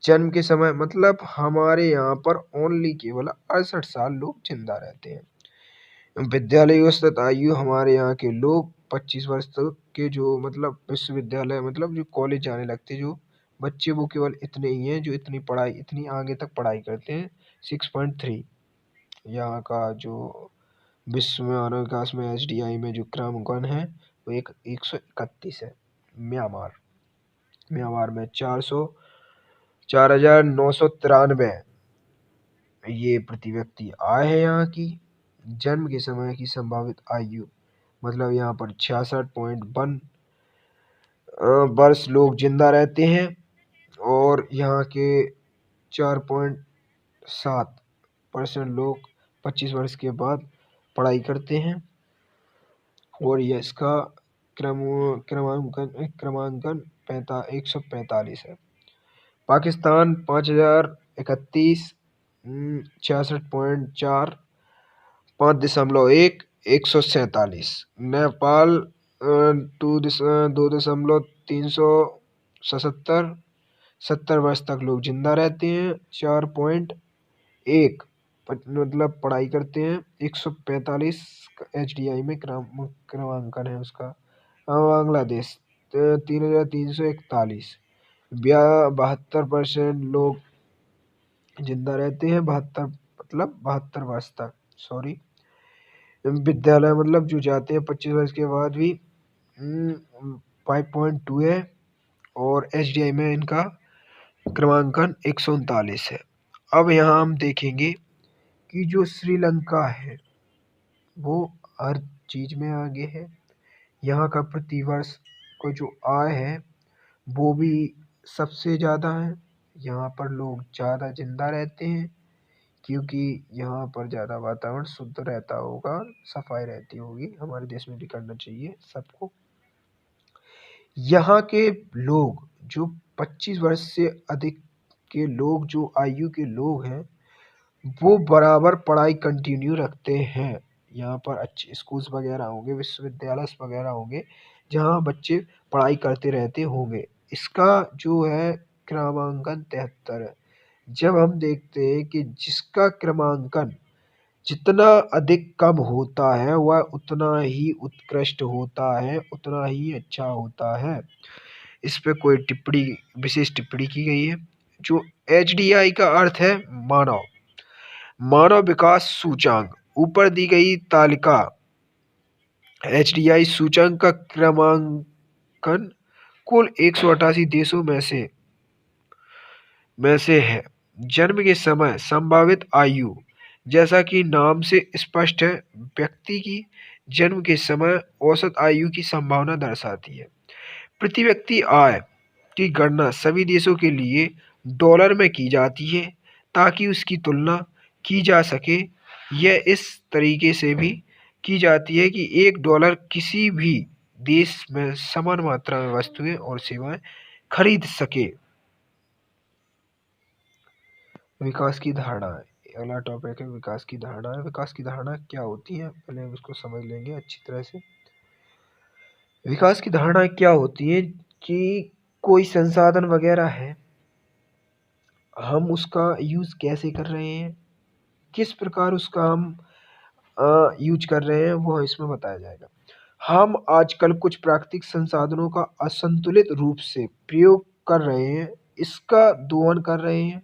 जन्म के समय मतलब हमारे यहाँ पर ओनली केवल 68 साल लोग जिंदा रहते हैं। विद्यालय औसत आयु हमारे यहाँ के लोग 25 वर्ष तक के जो मतलब विश्वविद्यालय मतलब जो कॉलेज जाने लगते जो बच्चे, वो केवल इतने ही हैं जो इतनी आगे तक पढ़ाई करते हैं। 6.3 यहाँ का जो विश्व में मानव विकास में HDI में जो क्रमांकन है वो 131 है। म्यांमार में 4,993 ये प्रति व्यक्ति आय है यहाँ की। जन्म के समय की संभावित आयु मतलब यहाँ पर 66.1 वर्ष लोग जिंदा रहते हैं। और यहाँ के 4.7% लोग 25 वर्ष के बाद पढ़ाई करते हैं। और यह इसका क्रमांकन 145 है। पाकिस्तान 5,031, 66.4, 5.1, 147। नेपाल 2.377, 70 वर्ष तक लोग जिंदा रहते हैं। 4.1 मतलब पढ़ाई करते हैं। 145 HDI में क्रमांकन है उसका। बांग्लादेश 3,341, 72% लोग जिंदा रहते हैं। 72 वर्ष तक, सॉरी। विद्यालय मतलब जो जाते हैं 25 वर्ष के बाद भी 5.2 है। और HDI में इनका क्रमांकन 139 है। अब यहाँ हम देखेंगे कि जो श्रीलंका है वो हर चीज में आगे है। यहाँ का प्रतिवर्ष को जो आय है वो भी सबसे ज़्यादा है। यहाँ पर लोग ज़्यादा जिंदा रहते हैं क्योंकि यहाँ पर ज़्यादा वातावरण शुद्ध रहता होगा, सफाई रहती होगी। हमारे देश में भी करना चाहिए सबको। यहाँ के लोग जो 25 वर्ष से अधिक के लोग, जो आयु के लोग हैं, वो बराबर पढ़ाई कंटिन्यू रखते हैं। यहाँ पर अच्छे स्कूल्स वगैरह होंगे, विश्वविद्यालय वगैरह होंगे जहाँ बच्चे पढ़ाई करते रहते होंगे। इसका जो है क्रमांकन 73 है। जब हम देखते हैं कि जिसका क्रमांकन जितना अधिक कम होता है वह उतना ही उत्कृष्ट होता है, उतना ही अच्छा होता है। इस पे कोई विशेष टिप्पणी की गई है। जो HDI का अर्थ है मानव विकास सूचांक। ऊपर दी गई तालिका HDI सूचांक का क्रमांकन कुल 188 देशों में से है। जन्म के समय संभावित आयु, जैसा कि नाम से स्पष्ट है, व्यक्ति की जन्म के समय औसत आयु की संभावना दर्शाती है। प्रति व्यक्ति आय की गणना सभी देशों के लिए डॉलर में की जाती है। ताकि उसकी तुलना की जा सके। यह इस तरीके से भी की जाती है कि $1 किसी भी देश में समान मात्रा में वस्तुएं और सेवाएं खरीद सके। विकास की धारणा, अगला टॉपिक है विकास की धारणा। विकास की धारणा क्या होती है, पहले हम इसको समझ लेंगे अच्छी तरह से। विकास की धारणा क्या होती है कि कोई संसाधन वगैरह है, हम उसका यूज कैसे कर रहे हैं, किस प्रकार उसका हम यूज कर रहे हैं, वो इसमें बताया जाएगा। हम आजकल कुछ प्राकृतिक संसाधनों का असंतुलित रूप से प्रयोग कर रहे हैं, इसका दोहन कर रहे हैं।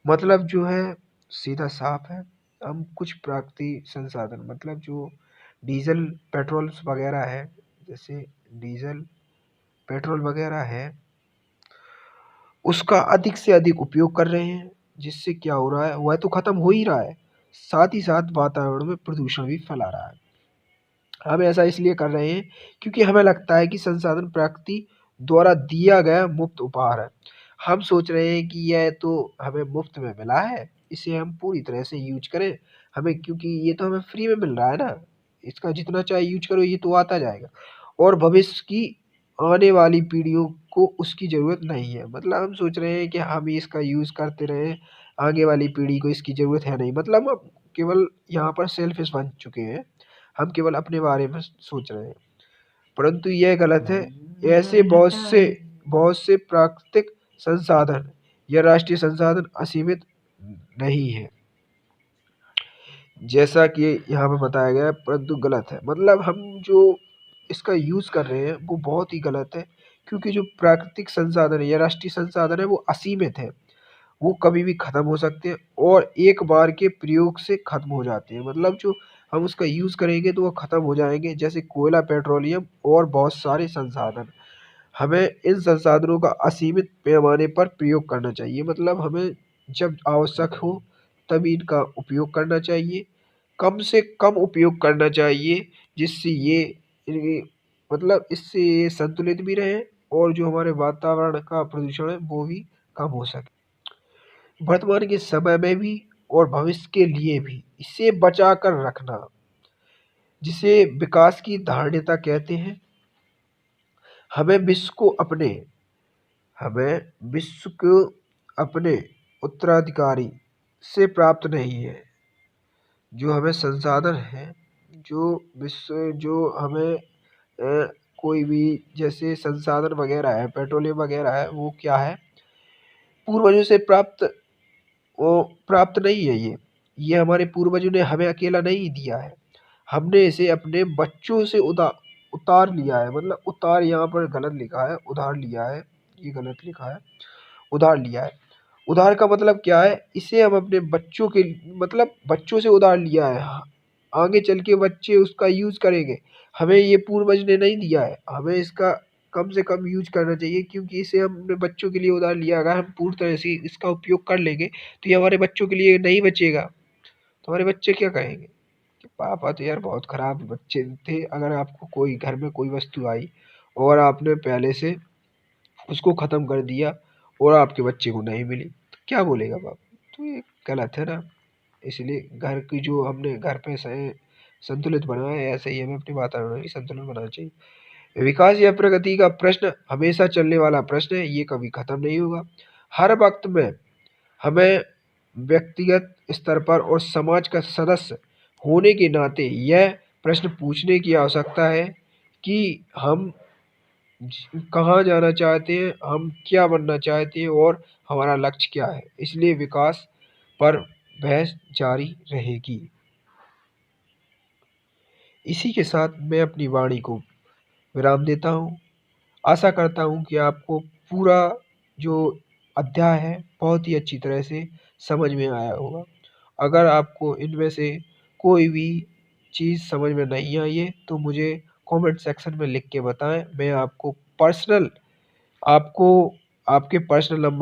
मतलब जो है सीधा साफ है, हम कुछ प्राकृतिक संसाधन मतलब जो डीजल पेट्रोल वगैरह है, जैसे डीजल पेट्रोल वगैरह है, उसका अधिक से अधिक उपयोग कर रहे हैं, जिससे क्या हो रहा है, वह तो खत्म हो ही रहा है, साथ ही साथ वातावरण में प्रदूषण भी फैला रहा है। हम ऐसा इसलिए कर रहे हैं क्योंकि हमें लगता है कि संसाधन प्रकृति द्वारा दिया गया मुफ्त उपहार है। हम सोच रहे हैं कि यह तो हमें मुफ्त में मिला है, इसे हम पूरी तरह से यूज करें, हमें क्योंकि ये तो हमें फ्री में मिल रहा है ना, इसका जितना चाहे यूज करो, ये तो आता जाएगा और भविष्य की आने वाली पीढ़ियों को उसकी ज़रूरत नहीं है। मतलब हम सोच रहे हैं कि हम ही इसका यूज़ करते रहें, आगे वाली पीढ़ी को इसकी ज़रूरत है नहीं। मतलब हम केवल यहाँ पर सेल्फिश बन चुके हैं, हम केवल अपने बारे में सोच रहे हैं, परंतु यह गलत है। ऐसे बहुत से प्राकृतिक संसाधन या राष्ट्रीय संसाधन असीमित नहीं है, जैसा कि यहाँ पे बताया गया है, परंतु गलत है। मतलब हम जो इसका यूज़ कर रहे हैं वो बहुत ही गलत है, क्योंकि जो प्राकृतिक संसाधन है या राष्ट्रीय संसाधन है वो असीमित है, वो कभी भी ख़त्म हो सकते हैं और एक बार के प्रयोग से ख़त्म हो जाते हैं। मतलब जो हम उसका यूज़ करेंगे तो वो ख़त्म हो जाएंगे, जैसे कोयला, पेट्रोलियम और बहुत सारे संसाधन। हमें इन संसाधनों का असीमित पैमाने पर प्रयोग करना चाहिए। मतलब हमें जब आवश्यक हो तभी इनका उपयोग करना चाहिए, कम से कम उपयोग करना चाहिए, जिससे इससे ये संतुलित भी रहे और जो हमारे वातावरण का प्रदूषण है वो भी कम हो सके। वर्तमान के समय में भी और भविष्य के लिए भी इसे बचा कर रखना, जिसे विकास की धारणीयता कहते हैं। हमें विश्व को अपने हमें विश्व को अपने उत्तराधिकारी से प्राप्त नहीं है। जो हमें संसाधन है, जो हमें कोई भी जैसे संसाधन वगैरह है, पेट्रोलियम वगैरह है, वो क्या है, पूर्वजों से प्राप्त नहीं है। ये हमारे पूर्वजों ने हमें अकेला नहीं दिया है, हमने इसे अपने बच्चों से उतार लिया है। मतलब उतार यहाँ पर गलत लिखा है, उधार लिया है, ये गलत लिखा है, उधार लिया है। उधार का मतलब क्या है, इसे हम अपने बच्चों के मतलब बच्चों से उधार लिया है, आगे चल के बच्चे उसका यूज करेंगे, हमें ये पूर्वज ने नहीं दिया है, हमें इसका कम से कम यूज करना चाहिए, क्योंकि इसे हमने बच्चों के लिए उधार लिया। अगर हम पूरी तरह से इसका उपयोग कर लेंगे तो ये हमारे बच्चों के लिए नहीं बचेगा, तो हमारे बच्चे क्या कहेंगे कि पापा तो यार बहुत खराब बच्चे थे। अगर आपको कोई घर में कोई वस्तु आई और आपने पहले से उसको ख़त्म कर दिया और आपके बच्चे को नहीं मिली, तो क्या बोलेगा बाप? तो ये गलत है ना। इसलिए घर की जो हमने घर पे संतुलित बनाया है, ऐसे ही हमें अपने वातावरण में संतुलन बनाना चाहिए। विकास या प्रगति का प्रश्न हमेशा चलने वाला प्रश्न है, ये कभी ख़त्म नहीं होगा। हर वक्त में हमें व्यक्तिगत स्तर पर और समाज का सदस्य होने के नाते यह प्रश्न पूछने की आवश्यकता है कि हम कहाँ जाना चाहते हैं, हम क्या बनना चाहते हैं और हमारा लक्ष्य क्या है। इसलिए विकास पर बहस जारी रहेगी। इसी के साथ मैं अपनी वाणी को विराम देता हूँ। आशा करता हूँ कि आपको पूरा जो अध्याय है बहुत ही अच्छी तरह से समझ में आया होगा। अगर आपको इनमें से कोई भी चीज़ समझ में नहीं आई है तो मुझे कमेंट सेक्शन में लिख के बताएं। मैं आपको आपके पर्सनल नंबर